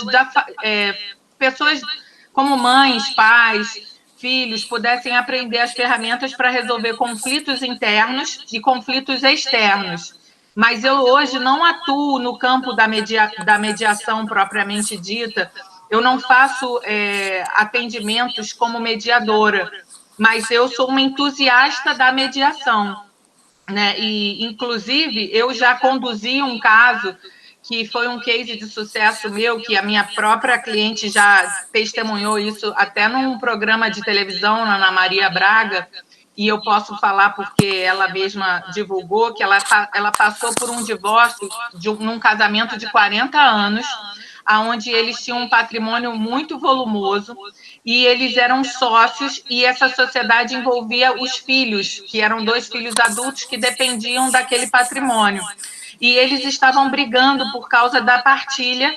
como mães, pais, filhos, pudessem aprender as ferramentas para resolver conflitos internos e conflitos externos. Mas eu hoje não atuo no campo da mediação propriamente dita, eu não faço atendimentos como mediadora, mas eu sou uma entusiasta da mediação, né? E, inclusive, eu já conduzi um caso que foi um case de sucesso meu, que a minha própria cliente já testemunhou isso até num programa de televisão, na Ana Maria Braga, e eu posso falar porque ela mesma divulgou que ela passou por um divórcio num casamento de 40 anos, onde eles tinham um patrimônio muito volumoso, e eles eram sócios, e essa sociedade envolvia os filhos, que eram 2 filhos adultos que dependiam daquele patrimônio. E eles estavam brigando por causa da partilha,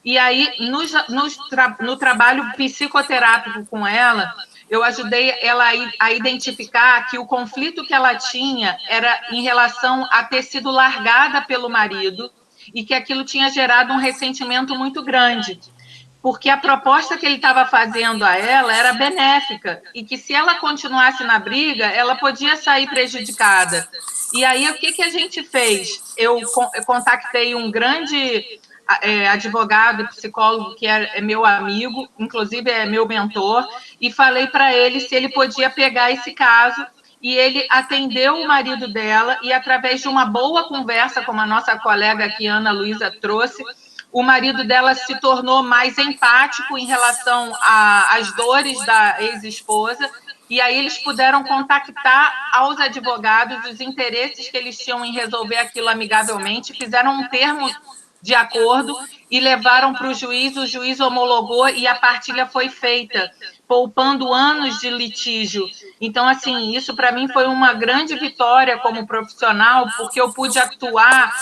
e aí, no trabalho psicoterápico com ela, eu ajudei ela a identificar que o conflito que ela tinha era em relação a ter sido largada pelo marido, e que aquilo tinha gerado um ressentimento muito grande, porque a proposta que ele estava fazendo a ela era benéfica, e que se ela continuasse na briga, ela podia sair prejudicada. E aí, o que a gente fez? Eu contactei um grande advogado, psicólogo, que é meu amigo, inclusive é meu mentor, e falei para ele se ele podia pegar esse caso, e ele atendeu o marido dela, e através de uma boa conversa, como a nossa colega aqui, Ana Luísa, trouxe, o marido dela se tornou mais empático em relação às dores da ex-esposa, e aí eles puderam contactar aos advogados os interesses que eles tinham em resolver aquilo amigavelmente, fizeram um termo de acordo e levaram para o juiz homologou e a partilha foi feita, poupando anos de litígio. Então, assim, isso para mim foi uma grande vitória como profissional, porque eu pude atuar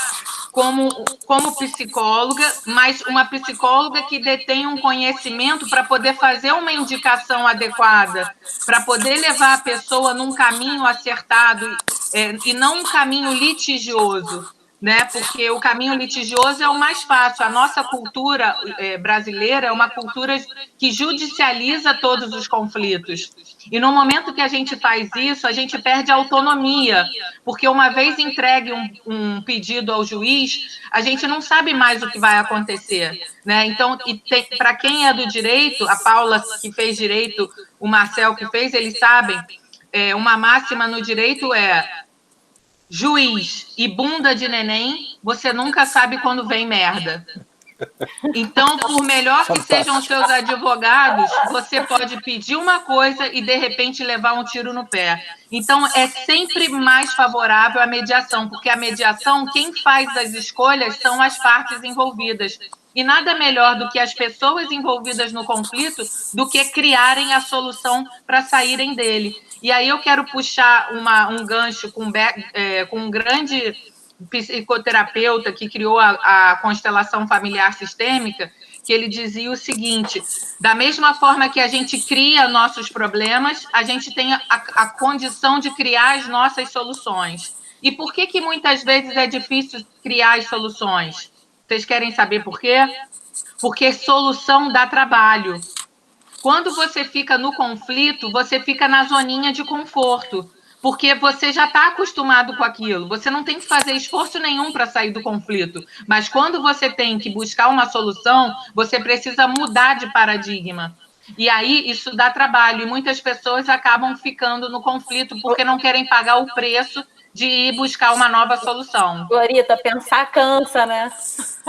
como psicóloga, mas uma psicóloga que detém um conhecimento para poder fazer uma indicação adequada, para poder levar a pessoa num caminho acertado e não um caminho litigioso, né? Porque o caminho litigioso é o mais fácil. A nossa cultura brasileira é uma cultura que judicializa todos os conflitos. E no momento que a gente faz isso, a gente perde a autonomia, porque uma vez entregue um pedido ao juiz, a gente não sabe mais o que vai acontecer, né? Então, para quem é do direito, a Paula que fez direito, o Marcel que fez, eles sabem, uma máxima no direito é: juiz e bunda de neném, você nunca sabe quando vem merda. Então, por melhor que sejam os seus advogados, você pode pedir uma coisa e, de repente, levar um tiro no pé. Então, é sempre mais favorável a mediação, porque a mediação, quem faz as escolhas são as partes envolvidas. E nada melhor do que as pessoas envolvidas no conflito do que criarem a solução para saírem dele. E aí eu quero puxar um gancho com um grande psicoterapeuta que criou a constelação familiar sistêmica, que ele dizia o seguinte: da mesma forma que a gente cria nossos problemas, a gente tem a condição de criar as nossas soluções. E por que muitas vezes é difícil criar as soluções? Vocês querem saber por quê? Porque solução dá trabalho. Quando você fica no conflito, você fica na zoninha de conforto. porque você já está acostumado com aquilo, você não tem que fazer esforço nenhum para sair do conflito, mas quando você tem que buscar uma solução, você precisa mudar de paradigma. E aí isso dá trabalho, e muitas pessoas acabam ficando no conflito porque não querem pagar o preço de ir buscar uma nova solução. Glorita, pensar cansa, né?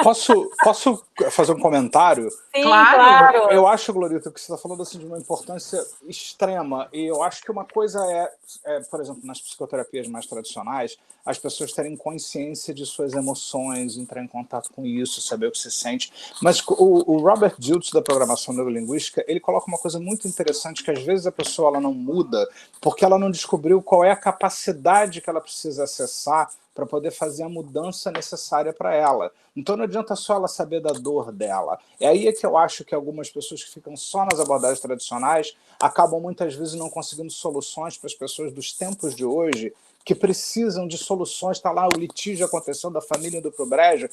Posso fazer um comentário? Sim, Claro. Eu acho, Glorita, que você está falando assim, de uma importância extrema, e eu acho que uma coisa por exemplo, nas psicoterapias mais tradicionais, as pessoas terem consciência de suas emoções, entrar em contato com isso, saber o que se sente. Mas o Robert Dilts, da programação neurolinguística, ele coloca uma coisa muito interessante, que às vezes a pessoa ela não muda porque ela não descobriu qual é a capacidade que ela precisa acessar para poder fazer a mudança necessária para ela. Então não adianta só ela saber da dor dela. É aí que eu acho que algumas pessoas que ficam só nas abordagens tradicionais acabam muitas vezes não conseguindo soluções para as pessoas dos tempos de hoje, que precisam de soluções. Está lá o litígio acontecendo, da família indo para o brejo.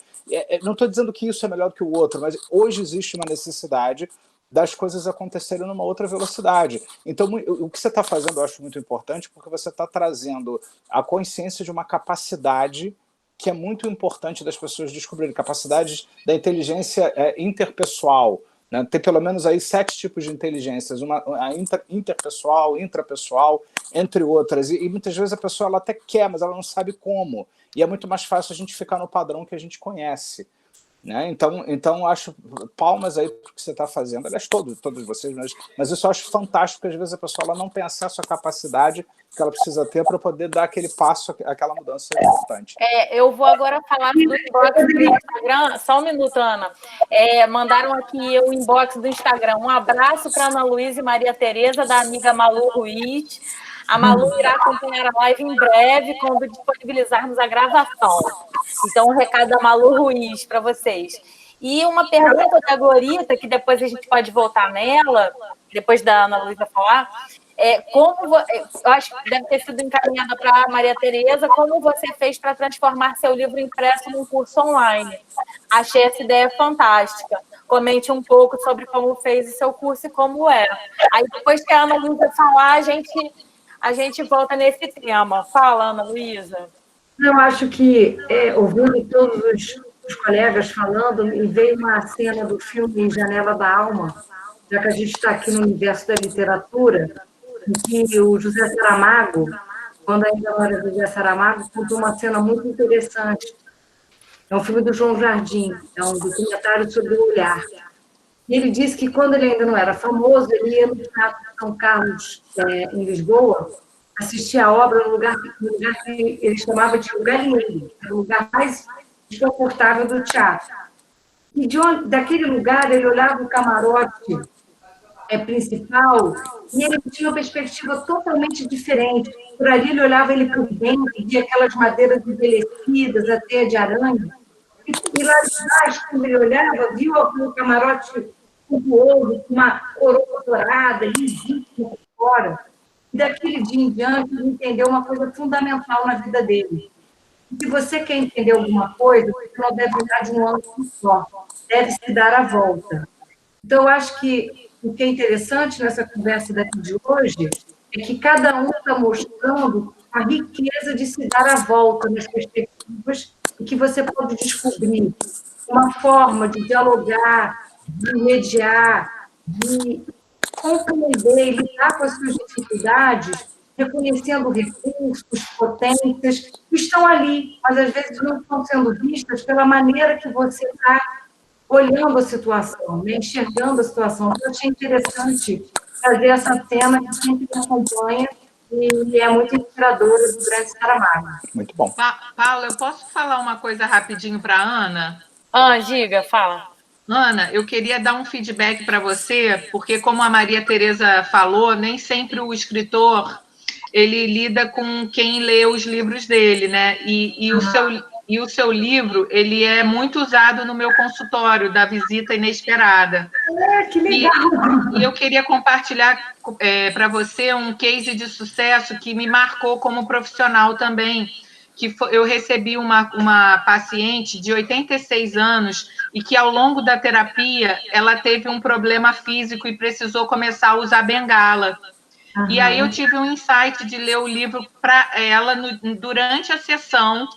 Não estou dizendo que isso é melhor do que o outro, mas hoje existe uma necessidade das coisas acontecerem numa outra velocidade. Então, o que você está fazendo eu acho muito importante, porque você está trazendo a consciência de uma capacidade que é muito importante das pessoas descobrirem, capacidades da inteligência interpessoal. Né? Tem pelo menos aí 7 tipos de inteligências, a interpessoal, intrapessoal, entre outras. E muitas vezes a pessoa ela até quer, mas ela não sabe como. E é muito mais fácil a gente ficar no padrão que a gente conhece. Né? Então acho palmas aí para o que você está fazendo, aliás, todos vocês, mas isso eu acho fantástico, porque às vezes a pessoa ela não tem acesso à capacidade que ela precisa ter para poder dar aquele passo, aquela mudança importante. Eu vou agora falar do inbox do Instagram. Só um minuto, Ana. Mandaram aqui o inbox do Instagram. Um abraço para Ana Luísa e Maria Tereza, da amiga Malu Ruiz. A Malu irá acompanhar a live em breve, quando disponibilizarmos a gravação. Então, um recado da Malu Ruiz para vocês. E uma pergunta da Glorita, que depois a gente pode voltar nela, depois da Ana Luísa falar. Eu acho que deve ter sido encaminhada para a Maria Tereza, como você fez para transformar seu livro impresso num curso online? Achei essa ideia fantástica. Comente um pouco sobre como fez o seu curso e como é. Aí, depois que a Ana Luísa falar, a gente volta nesse tema. Fala, Ana Luísa. Eu acho que, ouvindo todos os colegas falando, me veio uma cena do filme Janela da Alma, já que a gente está aqui no universo da literatura, em que o José Saramago, quando ainda não era José Saramago, contou uma cena muito interessante. É um filme do João Jardim, é um documentário sobre o olhar. E ele disse que, quando ele ainda não era famoso, ele ia no Teatro de São Carlos, em Lisboa, assistir a obra no lugar que ele chamava de lugar lindo, era o lugar mais desconfortável do teatro. E daquele lugar, ele olhava o camarote principal e ele tinha uma perspectiva totalmente diferente. Por ali, ele olhava ele por dentro, via aquelas madeiras envelhecidas, a teia de aranha. E lá de baixo, quando ele olhava, viu o camarote com ouro, com uma coroa dourada, lisinho por fora. E daquele dia em diante, ele entendeu uma coisa fundamental na vida dele. Se você quer entender alguma coisa, você não deve olhar de um ângulo só, deve se dar a volta. Então, eu acho que o que é interessante nessa conversa daqui de hoje é que cada um está mostrando a riqueza de se dar a volta nas perspectivas e que você pode descobrir uma forma de dialogar, de mediar, de compreender e lidar com as suas dificuldades, reconhecendo recursos, potências que estão ali, mas às vezes não estão sendo vistas pela maneira que você está olhando a situação, né? Enxergando a situação. Eu achei interessante fazer essa cena que sempre me acompanha e é muito inspiradora do grande Saramago. Muito bom. Paula, eu posso falar uma coisa rapidinho para a Ana? Diga, fala. Ana, eu queria dar um feedback para você, porque como a Maria Tereza falou, nem sempre o escritor ele lida com quem lê os livros dele, né? E o seu livro ele é muito usado no meu consultório da visita inesperada. Que legal! E eu queria compartilhar para você um case de sucesso que me marcou como profissional também. Eu recebi uma paciente de 86 anos e que, ao longo da terapia, ela teve um problema físico e precisou começar a usar bengala. E aí eu tive um insight de ler o livro para ela durante a sessão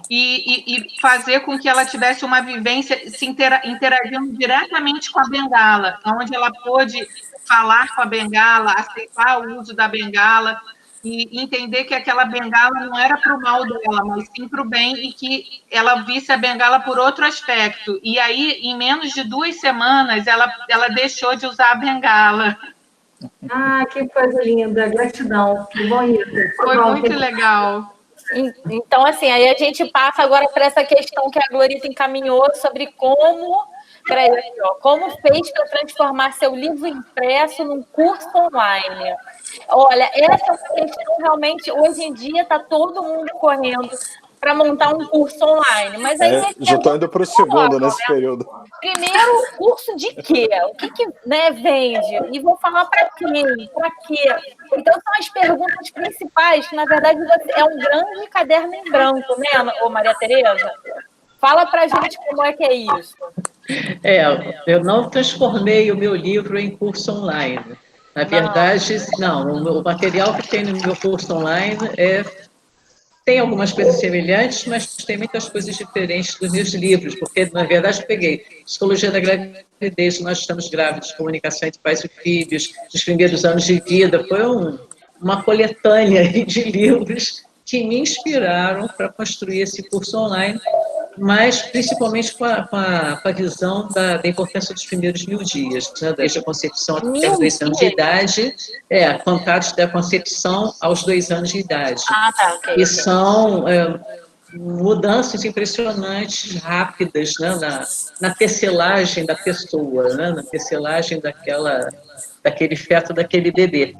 e fazer com que ela tivesse uma vivência se interagindo diretamente com a bengala, onde ela pôde falar com a bengala, aceitar o uso da bengala e entender que aquela bengala não era para o mal dela, mas sim para o bem, e que ela visse a bengala por outro aspecto. E aí, em menos de 2 semanas, ela deixou de usar a bengala. Ah, que coisa linda, gratidão. Que bonito. Foi muito legal. Então, assim, aí a gente passa agora para essa questão que a Glorita encaminhou sobre como fez para transformar seu livro impresso num curso online. Olha, essa é uma questão realmente, hoje em dia está todo mundo correndo para montar um curso online. Mas aí já estou indo para o segundo nesse período. Primeiro, curso de quê? O que vende? E vou falar para quem? Para quê? Então, são as perguntas principais, que, na verdade, é um grande caderno em branco, né, ô Maria Tereza? Fala para a gente como é que é isso. Eu não transformei o meu livro em curso online. Na verdade, não. O material que tem no meu curso online tem algumas coisas semelhantes, mas tem muitas coisas diferentes dos meus livros, porque, na verdade, eu peguei Psicologia da Gravidez, Nós Estamos Grávidos, Comunicação entre Pais e Filhos, dos primeiros anos de vida. Foi uma coletânea de livros que me inspiraram para construir esse curso online, mas principalmente com a visão da importância dos primeiros 1000 dias, né? Desde a concepção até os 2 anos de idade, contados da concepção aos 2 anos de idade. Okay. E são mudanças impressionantes, rápidas, né? na tecelagem da pessoa, né? Na tecelagem daquele feto, daquele bebê.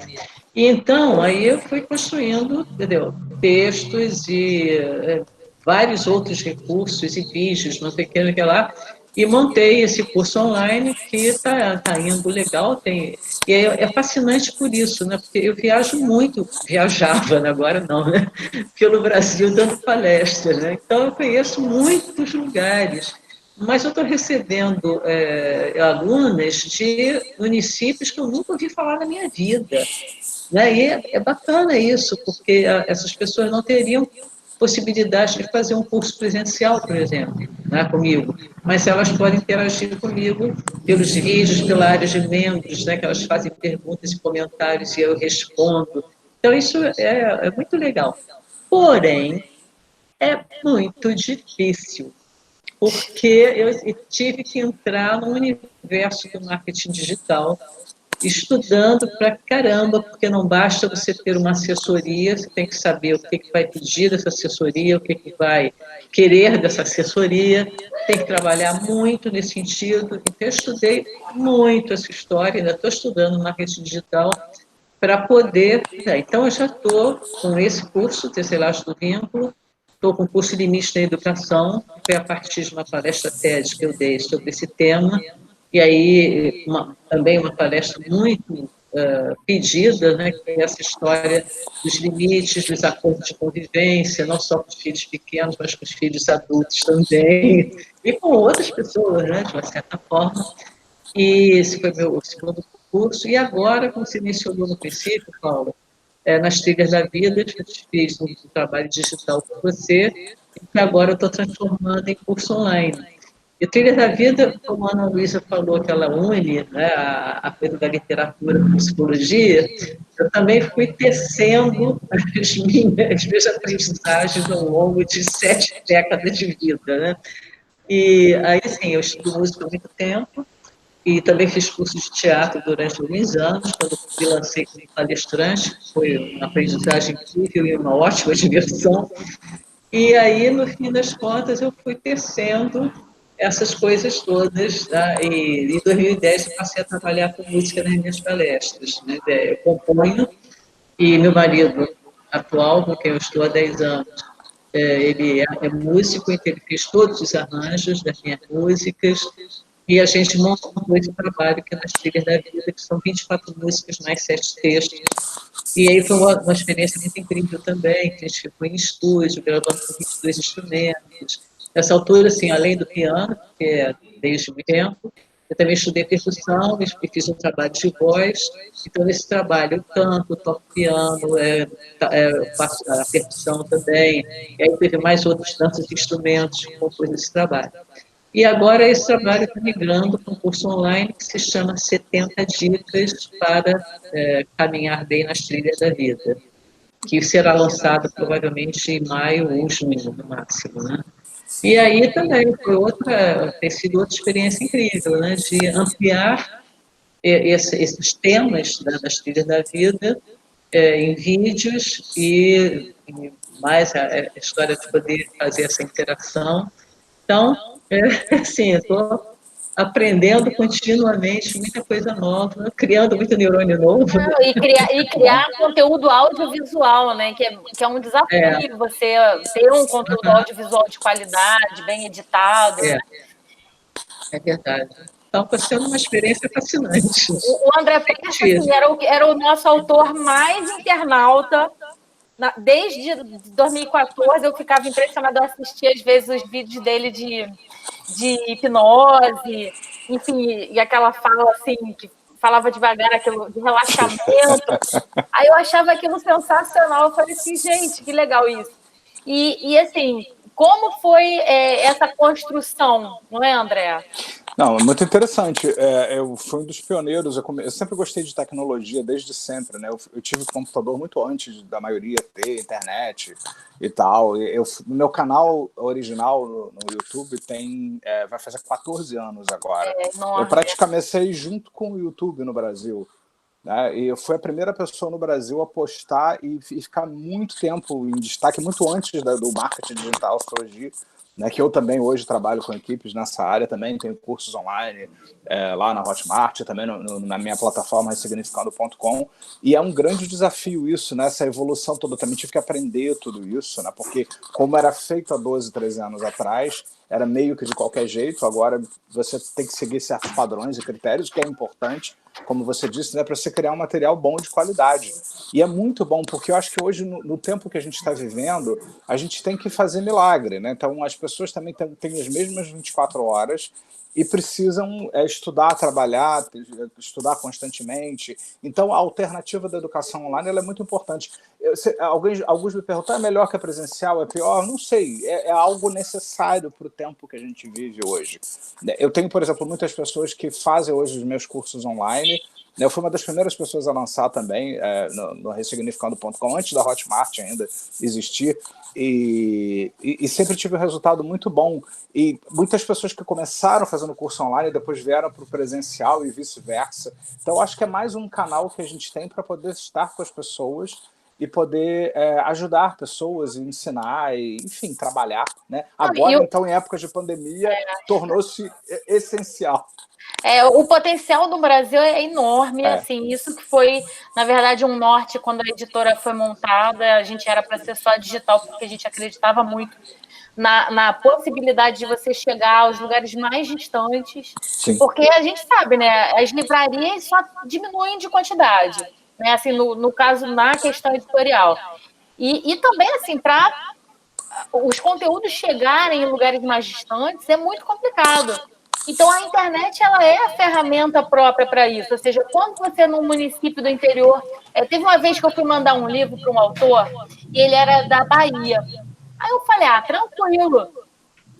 E então, aí eu fui construindo, entendeu? Textos e vários outros recursos e vídeos, não sei o que lá, e montei esse curso online que está indo legal. E é fascinante por isso, né? Porque eu viajava, né? Agora não, né? Pelo Brasil dando palestras, né? Então eu conheço muitos lugares, mas eu estou recebendo alunas de municípios que eu nunca ouvi falar na minha vida. Né? E é bacana isso, porque essas pessoas não teriam possibilidade de fazer um curso presencial, por exemplo, né, comigo, mas elas podem interagir comigo pelos vídeos, pela área de membros, né, que elas fazem perguntas e comentários e eu respondo. Então, isso é muito legal. Porém, é muito difícil, porque eu tive que entrar no universo do marketing digital, estudando pra caramba, porque não basta você ter uma assessoria, você tem que saber o que vai pedir dessa assessoria, o que vai querer dessa assessoria, tem que trabalhar muito nesse sentido. Então, eu estudei muito essa história, ainda estou estudando marketing digital para poder... Então, eu já estou com esse curso, Tecelagem do Vínculo, estou com o curso Limite da Educação, que foi a partir de uma palestra TED que eu dei sobre esse tema. E aí, também uma palestra muito pedida, né, que é essa história dos limites, dos acordos de convivência, não só com os filhos pequenos, mas com os filhos adultos também, e com outras pessoas, né, de uma certa forma. E esse foi meu segundo curso. E agora, como você mencionou no princípio, Paula, nas Trilhas da Vida, eu fiz um trabalho digital com você, e agora eu estou transformando em curso online. E Trilha da Vida, como a Ana Luísa falou, que ela une, né, a coisa da literatura com a psicologia, eu também fui tecendo as minhas aprendizagens ao longo de 7 décadas de vida. Né? E aí, sim, eu estudo música há muito tempo, e também fiz curso de teatro durante alguns anos, quando me lancei como palestrante, foi uma aprendizagem incrível e uma ótima diversão. E aí, no fim das contas, eu fui tecendo essas coisas todas, tá? E em 2010 eu passei a trabalhar com música nas minhas palestras. Né? Eu componho, e meu marido atual, com quem eu estou há 10 anos, ele é músico, então ele fez todos os arranjos das minhas músicas, e a gente montou esse trabalho que é nas Trilhas da Vida, que são 24 músicas mais 7 textos. E aí foi uma experiência muito incrível também, que a gente ficou em estúdio, gravando com 22 instrumentos. Nessa altura, assim, além do piano, que é desde muito tempo, Eu também estudei percussão e fiz um trabalho de voz. Então, nesse trabalho, eu canto, toco piano, faço a percussão também. E aí teve mais outros tantos instrumentos que compôs esse trabalho. E agora esse trabalho está migrando para um curso online que se chama 70 Dicas para Caminhar Bem nas Trilhas da Vida, que será lançado provavelmente em maio ou junho, no máximo, né? E aí também tem sido outra experiência incrível, né, de ampliar esses temas, né, das trilhas da vida em vídeos e mais a história de poder fazer essa interação. Então, assim, eu estou aprendendo continuamente muita coisa nova, criando muito neurônio novo. Não, e criar conteúdo audiovisual, né? Que é um desafio você ter um conteúdo audiovisual de qualidade, bem editado. É verdade. Então, está sendo uma experiência fascinante. O André Pérez, assim, era o nosso autor mais internauta. Desde 2014, eu ficava impressionada, eu assistia às vezes os vídeos dele de hipnose, enfim, e aquela fala assim, que falava devagar, aquilo de relaxamento. Aí eu achava aquilo sensacional, eu falei assim, gente, que legal isso. E assim, como foi essa construção, não é, André? Não, é muito interessante. Eu fui um dos pioneiros. Eu sempre gostei de tecnologia, desde sempre, né? Eu tive computador muito antes da maioria ter internet e tal. No meu canal original no YouTube vai fazer 14 anos agora. Eu praticamente comecei junto com o YouTube no Brasil. Né? E eu fui a primeira pessoa no Brasil a postar e ficar muito tempo em destaque, muito antes do marketing digital hoje. Né, que eu também hoje trabalho com equipes nessa área, também tenho cursos online lá na Hotmart, também na minha plataforma ressignificando.com, e é um grande desafio isso, né, essa evolução toda. Eu também tive que aprender tudo isso, né, porque como era feito há 12, 13 anos atrás, era meio que de qualquer jeito. Agora você tem que seguir certos padrões e critérios, que é importante, como você disse, né, para você criar um material bom de qualidade. E é muito bom, porque eu acho que hoje, no tempo que a gente está vivendo, a gente tem que fazer milagre, né? Então, as pessoas também têm as mesmas 24 horas e precisam estudar, trabalhar, estudar constantemente. Então, a alternativa da educação online ela é muito importante. Alguns me perguntam, é melhor que a presencial, é pior? Não sei, é algo necessário para o tempo que a gente vive hoje. Eu tenho, por exemplo, muitas pessoas que fazem hoje os meus cursos online. Eu fui uma das primeiras pessoas a lançar também no ressignificando.com, antes da Hotmart ainda existir, e sempre tive um resultado muito bom. E muitas pessoas que começaram fazendo curso online depois vieram para o presencial e vice-versa. Então, acho que é mais um canal que a gente tem para poder estar com as pessoas e poder ajudar pessoas e ensinar, e, enfim, trabalhar. Né? Agora, então, em épocas de pandemia, tornou-se essencial. O potencial do Brasil é enorme, assim, isso que foi, na verdade, um norte quando a editora foi montada. A gente era para ser só digital, porque a gente acreditava muito na possibilidade de você chegar aos lugares mais distantes. Sim. Porque a gente sabe, né, as livrarias só diminuem de quantidade, né, assim, no caso, na questão editorial. E também, assim, para os conteúdos chegarem em lugares mais distantes é muito complicado. Então, a internet ela é a ferramenta própria para isso. Ou seja, quando você, num município do interior... teve uma vez que eu fui mandar um livro para um autor, e ele era da Bahia. Aí eu falei, tranquilo,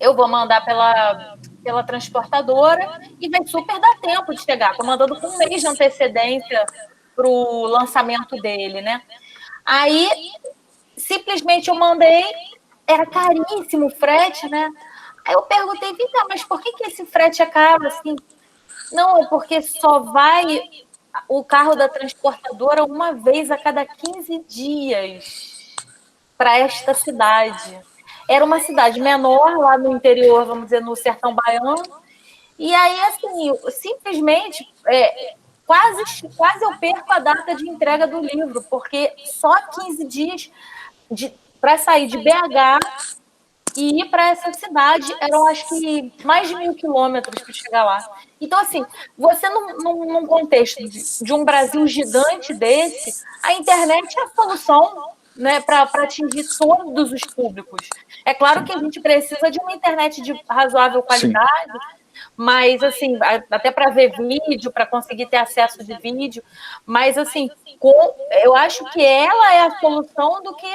eu vou mandar pela transportadora e vai super dar tempo de chegar. Estou mandando com um mês de antecedência para o lançamento dele, né? Aí, simplesmente eu mandei, era caríssimo o frete, né? Aí eu perguntei, Vita, mas por que esse frete é caro assim? Não, é porque só vai o carro da transportadora uma vez a cada 15 dias para esta cidade. Era uma cidade menor, lá no interior, vamos dizer, no sertão baiano. E aí, assim, simplesmente, quase eu perco a data de entrega do livro, porque só 15 dias para sair de BH... e ir para essa cidade eram, acho que, mais de 1.000 quilômetros para chegar lá. Então, assim, você num contexto de um Brasil gigante desse, a internet é a solução, né, para atingir todos os públicos. É claro que a gente precisa de uma internet de razoável qualidade, sim, mas assim, até para ver vídeo, para conseguir ter acesso de vídeo, mas assim, eu acho que ela é a solução do que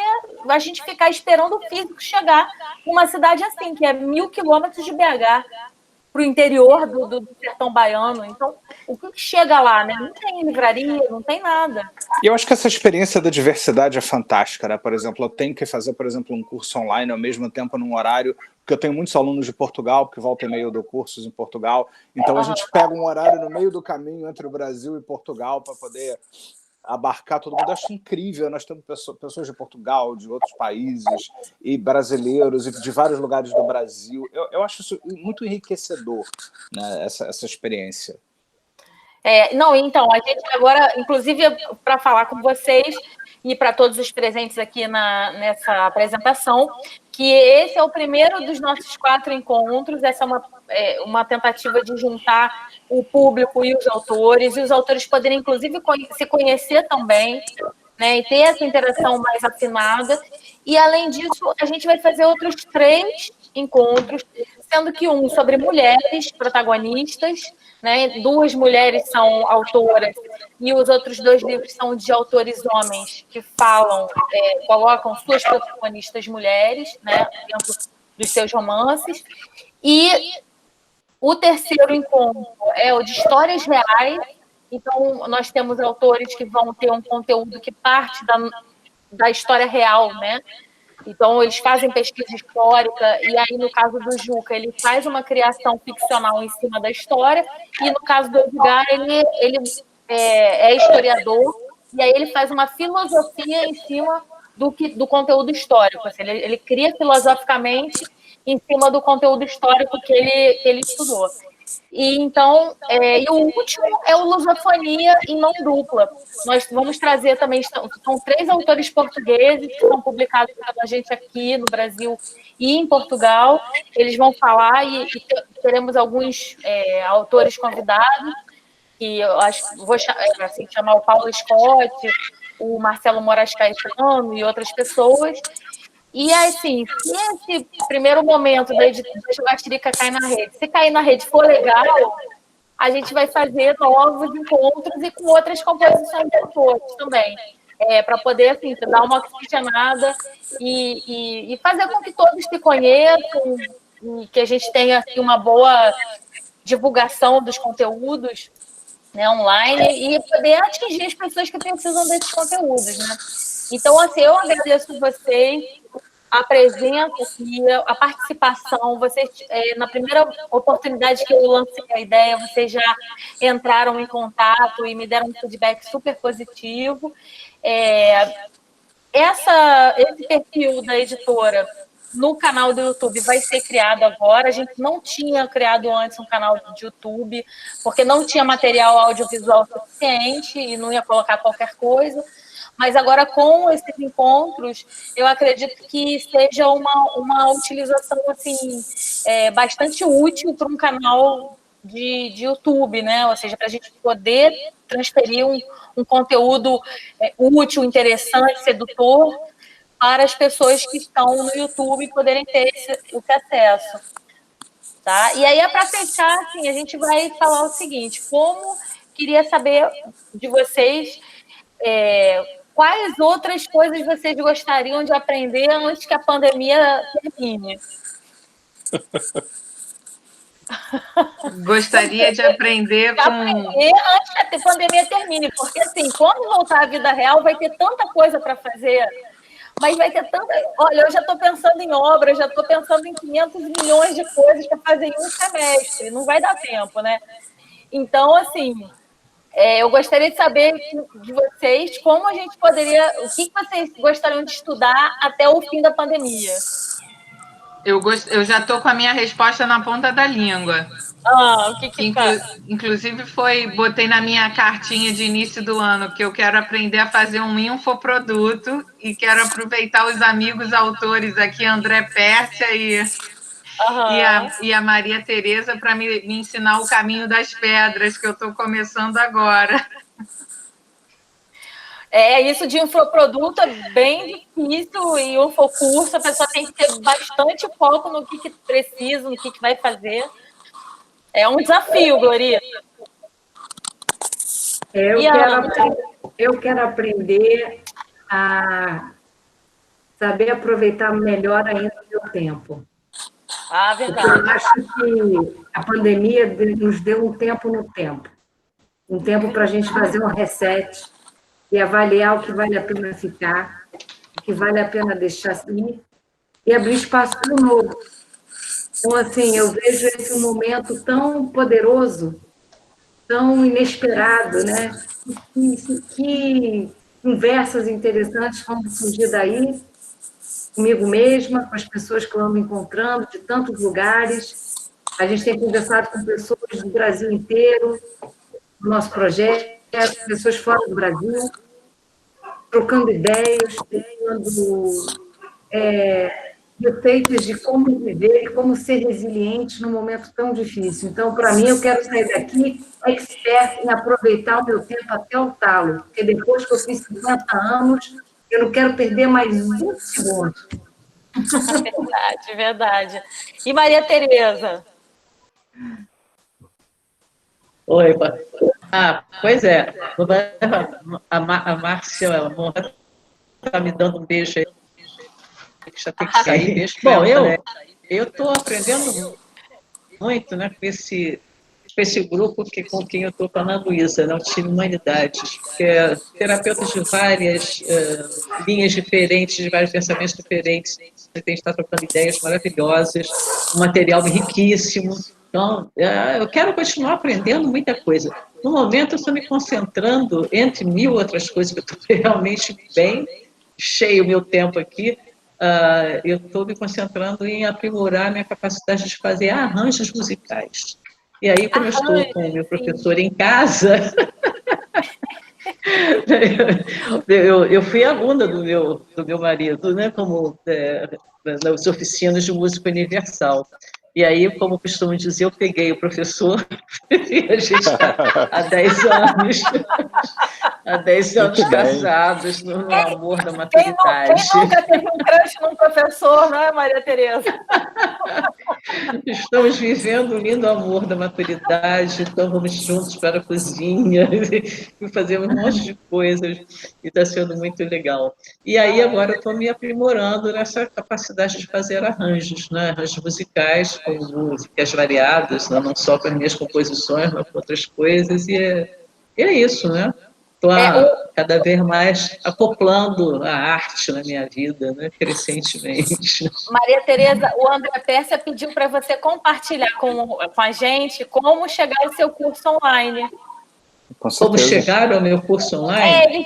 a gente ficar esperando o físico chegar numa cidade assim, que é 1.000 quilômetros de BH, para o interior do sertão baiano. Então, o que chega lá, né? Não tem livraria, não tem nada. E eu acho que essa experiência da diversidade é fantástica, né? Por exemplo, eu tenho que fazer, por exemplo, um curso online ao mesmo tempo num horário, porque eu tenho muitos alunos de Portugal, porque volta e meia eu dou cursos em Portugal, então a gente pega um horário no meio do caminho entre o Brasil e Portugal para poder abarcar todo mundo. Eu acho incrível, nós temos pessoas de Portugal, de outros países, e brasileiros, e de vários lugares do Brasil. Eu acho isso muito enriquecedor, né, essa experiência. Não, então, a gente agora, inclusive, para falar com vocês e para todos os presentes aqui nessa apresentação, que esse é o primeiro dos nossos 4 encontros, essa é uma tentativa de juntar o público e os autores poderem, inclusive, se conhecer também, né, e ter essa interação mais afinada. E, além disso, a gente vai fazer outros 3 encontros, sendo que um sobre mulheres protagonistas, né? 2 mulheres são autoras e os outros 2 livros são de autores homens que falam, colocam suas protagonistas mulheres, né, dentro dos seus romances. E o terceiro encontro é o de histórias reais. Então, nós temos autores que vão ter um conteúdo que parte da história real, né? Então, eles fazem pesquisa histórica, e aí, no caso do Juca, ele faz uma criação ficcional em cima da história, e no caso do Edgar, ele é historiador, e aí ele faz uma filosofia em cima do conteúdo histórico. Assim, ele cria filosoficamente em cima do conteúdo histórico que ele estudou. E então, e o último é o Lusofonia em Mão Dupla. Nós vamos trazer também, são 3 autores portugueses que estão publicados com a gente aqui no Brasil e em Portugal. Eles vão falar e teremos alguns autores convidados, que eu acho que vou chamar o Paulo Scott, o Marcelo Moraes Caetano e outras pessoas. E assim, se esse primeiro momento da Jaguatirica cair na rede, se cair na rede for legal, a gente vai fazer novos encontros e com outras composições de autores também, para poder assim, dar uma oxigenada e fazer com que todos se conheçam, e que a gente tenha assim, uma boa divulgação dos conteúdos, né, online, e poder atingir as pessoas que precisam desses conteúdos, né? Então, assim, eu agradeço vocês, a presença aqui, a participação. Vocês, na primeira oportunidade que eu lancei a ideia, vocês já entraram em contato e me deram um feedback super positivo. Esse perfil da editora no canal do YouTube vai ser criado agora. A gente não tinha criado antes um canal de YouTube, porque não tinha material audiovisual suficiente e não ia colocar qualquer coisa. Mas agora, com esses encontros, eu acredito que seja uma utilização assim, bastante útil para um canal de YouTube, né? Ou seja, para a gente poder transferir um conteúdo útil, interessante, sedutor, para as pessoas que estão no YouTube poderem ter esse acesso. Tá? E aí, para fechar, assim, a gente vai falar o seguinte: queria saber de vocês quais outras coisas vocês gostariam de aprender antes que a pandemia termine? Gostaria de aprender antes que a pandemia termine, porque assim, quando voltar à vida real, vai ter tanta coisa para fazer, mas vai ter tanta... Olha, eu já estou pensando em obras, já estou pensando em 500 milhões de coisas para fazer em um semestre, não vai dar tempo, né? Então, assim, eu gostaria de saber de vocês como a gente poderia... O que vocês gostariam de estudar até o fim da pandemia? Eu já estou com a minha resposta na ponta da língua. O que Inclusive, botei na minha cartinha de início do ano que eu quero aprender a fazer um infoproduto e quero aproveitar os amigos autores aqui, André Pérsia e a Maria Tereza, para me ensinar o caminho das pedras, que eu estou começando agora. Isso de infoproduto é bem difícil, e o infocurso, a pessoa tem que ter bastante foco no que precisa, no que vai fazer. É um desafio, Gloria. Eu quero aprender a saber aproveitar melhor ainda o meu tempo. Ah, Eu verdade. acho que a pandemia nos deu um tempo no tempo. Um tempo para a gente fazer um reset e avaliar o que vale a pena ficar, o que vale a pena deixar ir e abrir espaço para o novo. Então, assim, eu vejo esse um momento tão poderoso, tão inesperado, né? Que conversas interessantes vão surgir daí, comigo mesma, com as pessoas que eu ando encontrando, de tantos lugares. A gente tem conversado com pessoas do Brasil inteiro, no nosso projeto, pessoas fora do Brasil, trocando ideias, trocando receitas de como viver, como ser resiliente num momento tão difícil. Então, para mim, eu quero sair daqui expert em aproveitar o meu tempo até o talo, porque depois que eu fiz 50 anos, eu não quero perder mais um segundo. Verdade, verdade. E Maria Tereza? Oi, pois é. A Márcia está me dando um beijo aí, que já tem que sair. Beijo. Bom, eu estou aprendendo muito, né, com esse grupo com quem eu estou com a Ana Luísa, né, o time Humanidades, que é terapeutas de várias linhas diferentes, de vários pensamentos diferentes. A gente está trocando ideias maravilhosas, um material riquíssimo. Então, eu quero continuar aprendendo muita coisa. No momento, eu estou me concentrando, entre mil outras coisas, que eu estou realmente bem cheio o meu tempo aqui, eu estou me concentrando em aprimorar minha capacidade de fazer arranjos musicais. E aí, como eu estou com o meu professor em casa, eu fui aluna do meu marido, né, como nas oficinas de música universal. E aí, como costumo dizer, eu peguei o professor e a gente está há 10 anos, casados no amor da maturidade. Quem nunca teve um crush num professor, não é, Maria Tereza? Estamos vivendo um lindo amor da maturidade, então vamos juntos para a cozinha e fazemos um monte de coisas e está sendo muito legal. E aí agora eu estou me aprimorando nessa capacidade de fazer arranjos, né? Arranjos musicais com músicas variadas, né? Não só com as minhas composições, mas com outras coisas, e é isso, né? Estou cada vez mais acoplando a arte na minha vida, né, crescentemente. Maria Tereza, o André Pérsia pediu para você compartilhar com a gente como chegar ao seu curso online. Como chegar ao meu curso online? Ele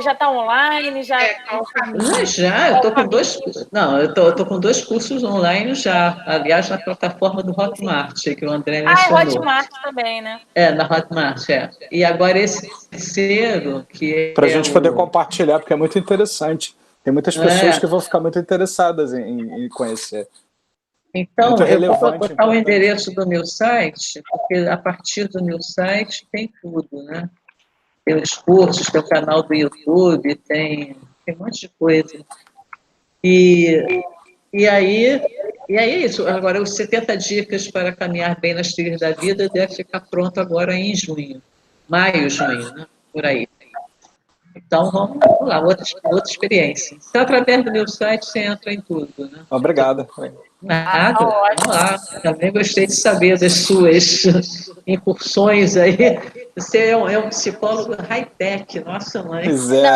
já tá online, já eu estou com dois. Não, eu estou com 2 cursos online já, aliás, na plataforma do Hotmart, que o André mencionou. É Hotmart também, né? Na Hotmart, E agora esse terceiro, que para a gente poder compartilhar, porque é muito interessante. Tem muitas pessoas que vão ficar muito interessadas em conhecer. Então, eu vou botar o endereço do meu site, porque a partir do meu site tem tudo, né? Tem os cursos, tem o canal do YouTube, tem um monte de coisa. E aí é isso. Agora, os 70 dicas para caminhar bem nas trilhas da vida deve ficar pronto agora em junho. Maio, junho, né? Por aí. Então, vamos lá, outra experiência. Então, através do meu site, você entra em tudo, né? Obrigada. Nada, vamos lá. Também gostei de saber das suas incursões aí. Você é um psicólogo high-tech, nossa mãe.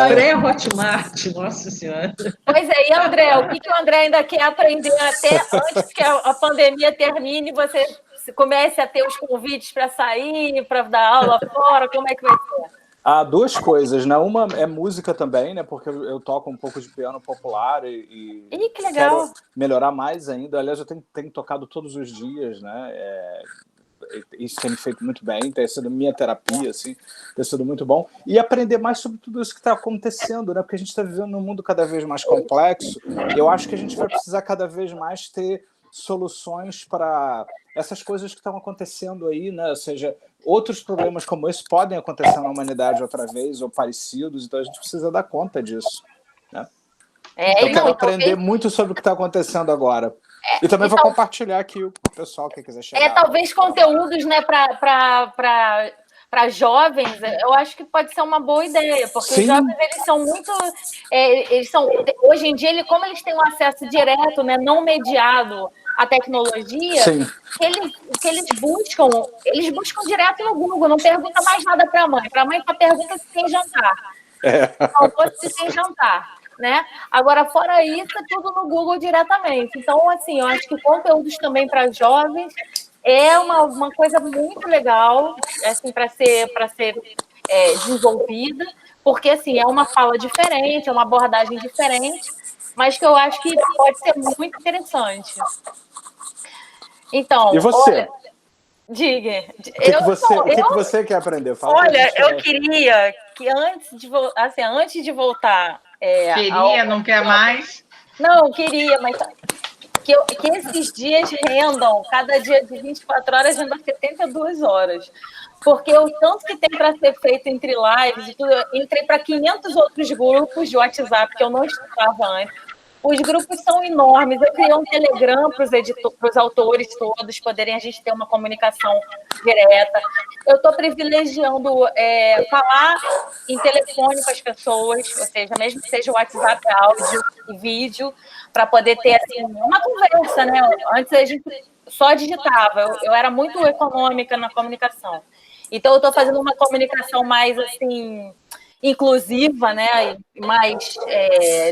Pré-Hotmart, nossa senhora. Pois é, e André, o que o André ainda quer aprender até antes que a pandemia termine e você comece a ter os convites para sair, para dar aula fora, como é que vai ser? Há 2 coisas, né? Uma é música também, né? Porque eu toco um pouco de piano popular e que legal. Quero melhorar mais ainda. Aliás, eu tenho tocado todos os dias, né? Isso tem me feito muito bem, tem sido minha terapia, assim, tem sido muito bom. E aprender mais sobre tudo isso que está acontecendo, né? Porque a gente está vivendo num mundo cada vez mais complexo. Eu acho que a gente vai precisar cada vez mais ter soluções para essas coisas que estão acontecendo aí, né? Ou seja, outros problemas como esse podem acontecer na humanidade outra vez, ou parecidos, então a gente precisa dar conta disso, né? Eu quero aprender muito sobre o que está acontecendo agora. E também vou então, compartilhar aqui o pessoal que quiser chegar. Talvez conteúdos, né, para jovens, eu acho que pode ser uma boa ideia, porque os jovens, eles são muito, hoje em dia, como eles têm um acesso direto, né, não mediado à tecnologia, que eles buscam direto no Google, não pergunta mais nada para a mãe só pergunta se tem jantar. Almoço se tem jantar, né? Agora, fora isso, é tudo no Google diretamente. Então, assim, eu acho que conteúdos também para jovens é uma coisa muito legal, assim, para ser desenvolvida, porque, assim, é uma fala diferente, é uma abordagem diferente, mas que eu acho que pode ser muito interessante. Então, e você? Olha, diga. O que você quer aprender? Fala. Olha, eu queria que antes de voltar... não quer mais? Não, queria, mas que esses dias rendam, cada dia de 24 horas, renda 72 horas. Porque o tanto que tem para ser feito entre lives e tudo, eu entrei para 500 outros grupos de WhatsApp que eu não estava antes. Os grupos são enormes. Eu criei um Telegram para os autores todos poderem a gente ter uma comunicação direta. Eu estou privilegiando falar em telefone com as pessoas, ou seja, mesmo que seja o WhatsApp, áudio e vídeo, para poder ter assim, uma conversa, né? Antes a gente só digitava. Eu era muito econômica na comunicação. Então, eu estou fazendo uma comunicação mais assim... inclusiva, né, mais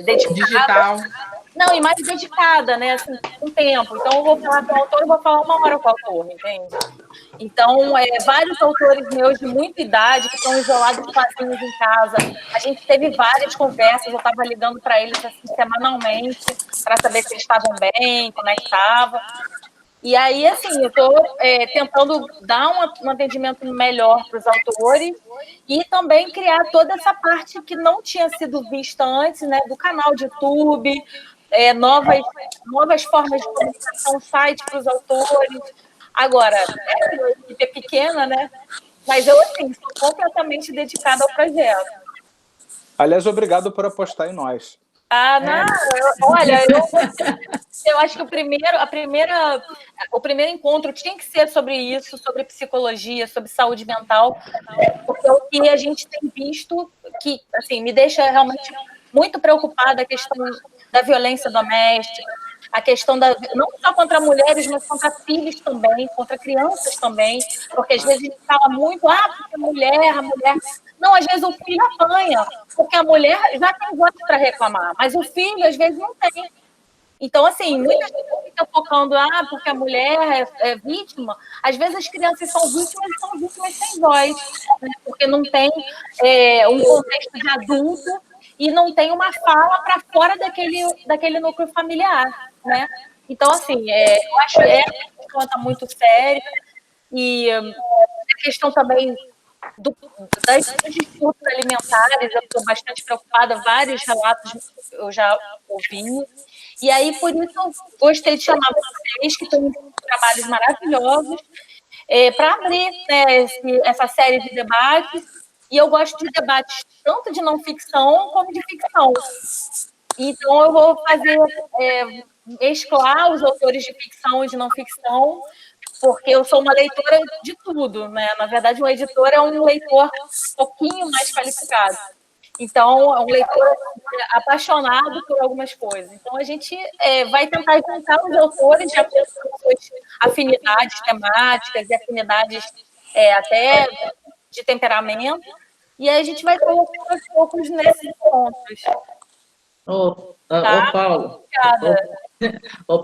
dedicada. Digital. Não, e mais dedicada, né, assim, com tempo. Então, eu vou falar com o autor, eu vou falar 1 hora com o autor, entende? Então, vários autores meus de muita idade, que estão isolados sozinhos em casa, a gente teve várias conversas, eu estava ligando para eles assim, semanalmente, para saber se eles estavam bem, como é que estava. E aí, assim, eu estou tentando dar um atendimento melhor para os autores e também criar toda essa parte que não tinha sido vista antes, né, do canal de YouTube, novas formas de comunicação, site para os autores. Agora, a equipe é pequena, né? Mas eu, assim, sou completamente dedicada ao projeto. Aliás, obrigado por apostar em nós. Não, olha, eu acho que o primeiro encontro tinha que ser sobre isso, sobre psicologia, sobre saúde mental, porque é o que a gente tem visto que, assim, me deixa realmente muito preocupada a questão da violência doméstica, a questão não só contra mulheres, mas contra filhos também, contra crianças também, porque às vezes a gente fala muito, porque a mulher... Não, às vezes o filho apanha, porque a mulher já tem voz para reclamar, mas o filho, às vezes, não tem. Então, assim, muita gente fica focando, porque a mulher é vítima. Às vezes as crianças são vítimas sem voz, né? Porque não tem um contexto de adulto e não tem uma fala para fora daquele núcleo familiar, né? Então, assim, eu acho que a questão está muito séria e a questão também das disputas alimentares, eu estou bastante preocupada, vários relatos eu já ouvi, e aí por isso eu gostei de chamar vocês, que têm trabalhos maravilhosos, para abrir, né, essa série de debates, e eu gosto de debates tanto de não ficção como de ficção. Então eu vou fazer, mesclar os autores de ficção e de não ficção, porque eu sou uma leitora de tudo, né? Na verdade, um editor é um leitor um pouquinho mais qualificado. Então, é um leitor apaixonado por algumas coisas. Então, a gente vai tentar juntar os autores de acordo com suas afinidades temáticas e afinidades até de temperamento, e aí a gente vai colocando aos poucos nesses pontos. Paulo.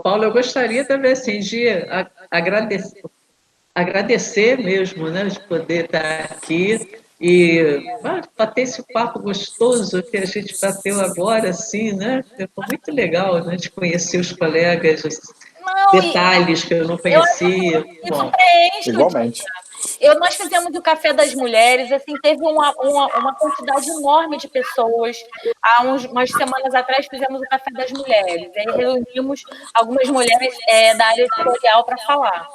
Paulo, eu gostaria também assim, de agradecer mesmo, né, de poder estar aqui e bater esse papo gostoso que a gente bateu agora, assim, né? Foi muito legal, né, de conhecer os colegas, detalhes que eu não conhecia. Bom, igualmente. Nós fizemos o Café das Mulheres, assim, teve uma quantidade enorme de pessoas. Há umas semanas atrás fizemos o Café das Mulheres, aí reunimos algumas mulheres da área editorial para falar.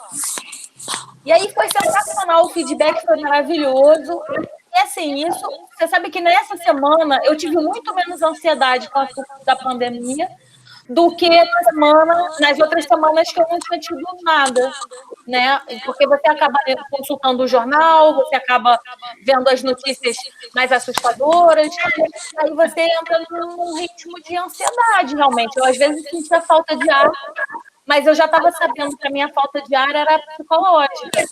E aí foi sensacional, o feedback foi maravilhoso. E assim, você sabe que nessa semana eu tive muito menos ansiedade com a da pandemia do que nas outras semanas que eu não tinha tido nada, né? Porque você acaba consultando o jornal, você acaba vendo as notícias mais assustadoras, e aí você entra num ritmo de ansiedade, realmente. Eu, às vezes, sentia falta de ar, mas eu já estava sabendo que a minha falta de ar era psicológica.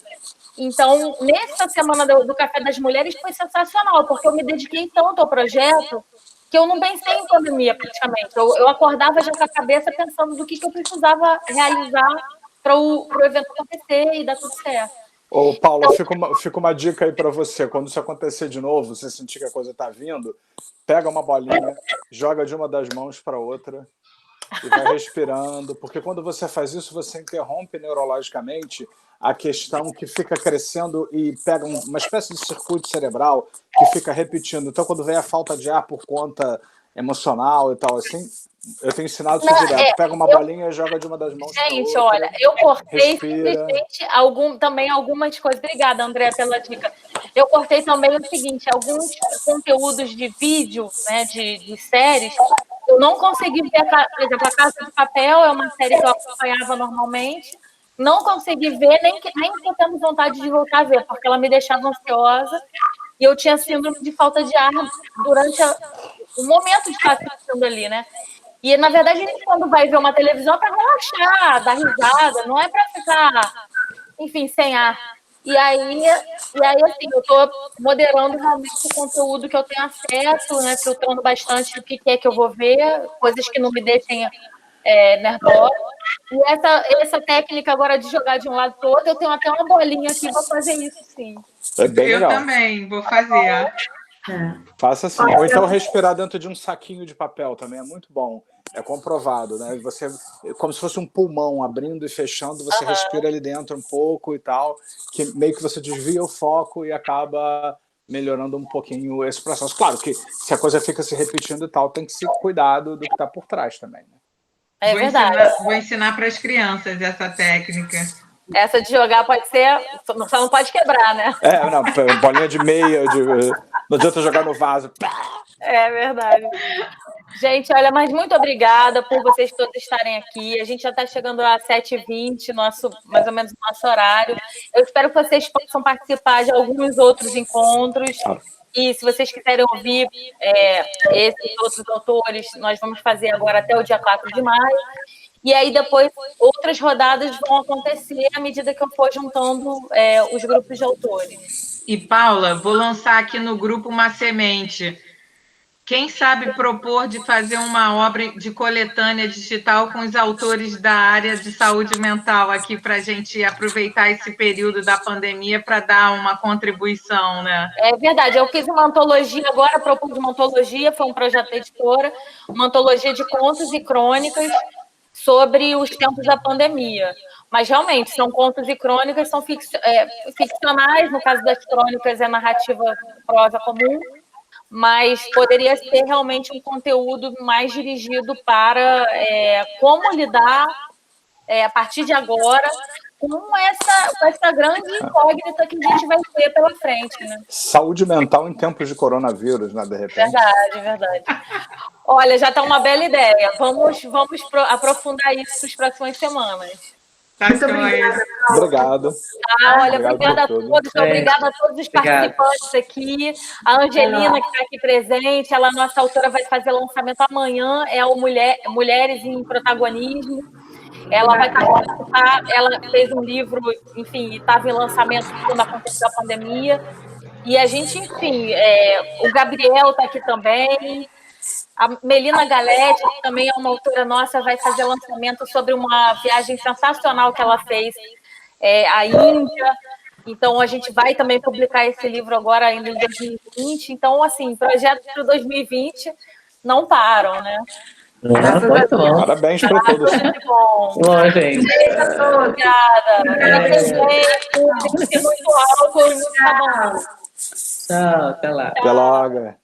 Então, nessa semana do Café das Mulheres foi sensacional, porque eu me dediquei tanto ao projeto que eu não pensei em pandemia, praticamente. Eu acordava já com a cabeça pensando do que eu precisava realizar para o evento acontecer e dar tudo certo. Ô, Paula, fica uma dica aí para você. Quando isso acontecer de novo, você sentir que a coisa está vindo, pega uma bolinha, joga de uma das mãos para outra e vai respirando, porque quando você faz isso, você interrompe neurologicamente a questão que fica crescendo e pega uma espécie de circuito cerebral que fica repetindo. Então, quando vem a falta de ar por conta emocional e tal, assim, eu tenho ensinado isso direto. Pega uma bolinha e joga de uma das mãos para outra. Gente, olha, eu cortei respira. simplesmente também algumas coisas. Obrigada, André, pela dica. Eu cortei também o seguinte, alguns conteúdos de vídeo, né, de séries, eu não consegui ver, por exemplo, A Casa de Papel é uma série que eu acompanhava normalmente, não consegui ver, nem que eu tendo vontade de voltar a ver, porque ela me deixava ansiosa e eu tinha síndrome de falta de ar durante o momento de estar assistindo ali, né? E, na verdade, a gente, quando vai ver uma televisão, é para relaxar, dar risada, não é para ficar, enfim, sem ar. E aí assim, eu estou moderando realmente o conteúdo que eu tenho acesso, né, filtrando bastante o que é que eu vou ver, coisas que não me deixem nervosa. E essa técnica agora de jogar de um lado para o outro, eu tenho até uma bolinha aqui, vou fazer isso, sim. É bem legal. Eu também vou fazer. Faça assim. Ou então respirar dentro de um saquinho de papel também é muito bom. É comprovado, né? Você, como se fosse um pulmão abrindo e fechando, você respira ali dentro um pouco e tal, que meio que você desvia o foco e acaba melhorando um pouquinho esse processo. Claro que se a coisa fica se repetindo e tal, tem que se cuidar do que está por trás também, né? É verdade. Vou ensinar para as crianças essa técnica. Essa de jogar pode ser... Só não pode quebrar, né? Não, bolinha de meia, não adianta jogar no vaso. É verdade. Gente, olha, mas muito obrigada por vocês todos estarem aqui. A gente já está chegando às 7h20, mais ou menos o nosso horário. Eu espero que vocês possam participar de alguns outros encontros. E se vocês quiserem ouvir esses outros autores, nós vamos fazer agora até o dia 4 de maio. E aí depois outras rodadas vão acontecer à medida que eu for juntando os grupos de autores. E, Paula, vou lançar aqui no grupo uma semente. Quem sabe propor de fazer uma obra de coletânea digital com os autores da área de saúde mental aqui para a gente aproveitar esse período da pandemia para dar uma contribuição, né? É verdade, eu fiz uma antologia agora, propus uma antologia, foi um projeto da editora, uma antologia de contos e crônicas sobre os tempos da pandemia. Mas, realmente, são contos e crônicas, são ficcionais, no caso das crônicas é narrativa prosa comum, mas poderia ser realmente um conteúdo mais dirigido para como lidar, a partir de agora, com essa grande incógnita que a gente vai ter pela frente, né? Saúde mental em tempos de coronavírus, né, de repente. Verdade. Olha, já está uma bela ideia. Vamos aprofundar isso nas próximas semanas. Muito obrigada. Obrigado. Obrigada a todos, obrigada a todos os participantes aqui. A Angelina, que está aqui presente, ela, nossa autora, vai fazer lançamento amanhã, é o Mulheres em Protagonismo. Ela vai participar, ela fez um livro, enfim, estava em lançamento quando aconteceu a pandemia. E a gente, enfim, o Gabriel está aqui também. A Melina Galete, que também é uma autora nossa, vai fazer lançamento sobre uma viagem sensacional que ela fez à Índia. Então, a gente vai também publicar esse livro agora, ainda em 2020. Então, assim, projetos para 2020 não param, né? Muito bom. Parabéns para todos. Muito bom. Bom, gente. Obrigada. Tem que ser muito álcool e muito sabão. Tchau, até lá. Até logo.